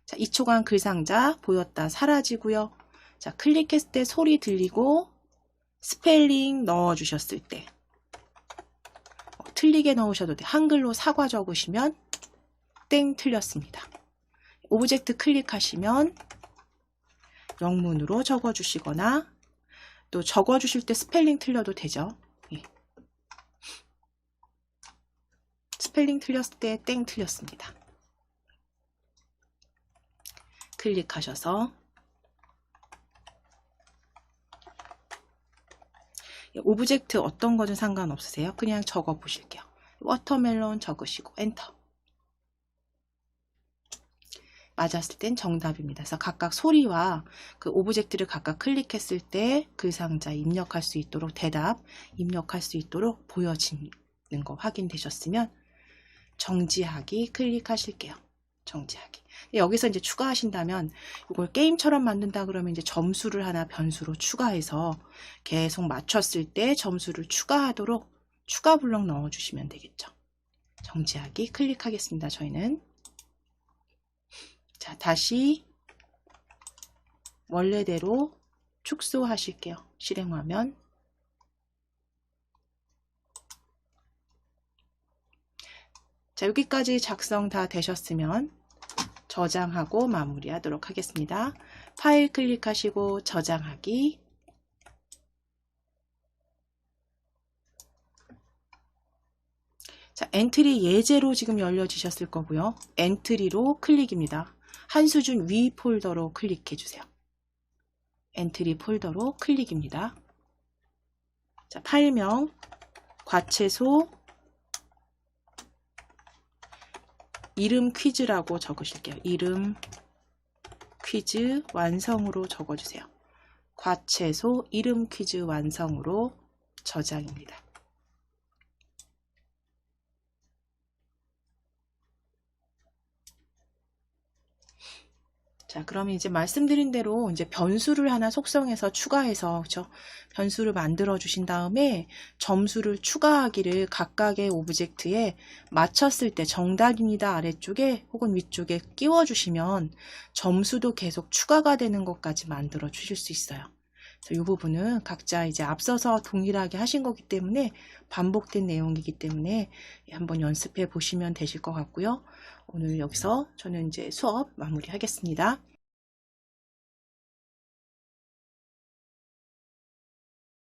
자, 2초간 글상자 보였다 사라지고요. 자, 클릭했을 때 소리 들리고 스펠링 넣어 주셨을 때 틀리게 넣으셔도 돼. 한글로 사과 적으시면 땡 틀렸습니다. 오브젝트 클릭하시면 영문으로 적어주시거나 또 적어주실 때 스펠링 틀려도 되죠. 예. 스펠링 틀렸을 때 땡 틀렸습니다. 클릭하셔서 오브젝트 어떤 거든 상관없으세요. 그냥 적어 보실게요. 워터멜론 적으시고 엔터. 맞았을 땐 정답입니다. 그래서 각각 소리와 그 오브젝트를 각각 클릭했을 때 글상자에 입력할 수 있도록 대답 입력할 수 있도록 보여지는 거 확인되셨으면 정지하기 클릭하실게요. 정지하기. 여기서 이제 추가하신다면 이걸 게임처럼 만든다 그러면 이제 점수를 하나 변수로 추가해서 계속 맞췄을 때 점수를 추가하도록 추가 블럭 넣어주시면 되겠죠. 정지하기 클릭하겠습니다. 저희는 자, 다시 원래대로 축소하실게요. 실행화면. 자, 여기까지 작성 다 되셨으면 저장하고 마무리하도록 하겠습니다. 파일 클릭하시고 저장하기. 자, 엔트리 예제로 지금 열려지셨을 거고요. 엔트리로 클릭입니다. 한 수준 위 폴더로 클릭해 주세요. 엔트리 폴더로 클릭입니다. 자, 파일명 과채소 이름 퀴즈라고 적으실게요. 이름 퀴즈 완성으로 적어주세요. 과채소 이름 퀴즈 완성으로 저장입니다. 자, 그러면 이제 말씀드린 대로 이제 변수를 하나 속성해서 추가해서 그렇죠? 변수를 만들어 주신 다음에 점수를 추가하기를 각각의 오브젝트에 맞췄을 때 정답입니다 아래쪽에 혹은 위쪽에 끼워 주시면 점수도 계속 추가가 되는 것까지 만들어 주실 수 있어요. 이 부분은 각자 이제 앞서서 동일하게 하신 거기 때문에 반복된 내용이기 때문에 한번 연습해 보시면 되실 것 같고요. 오늘 여기서 저는 이제 수업 마무리하겠습니다.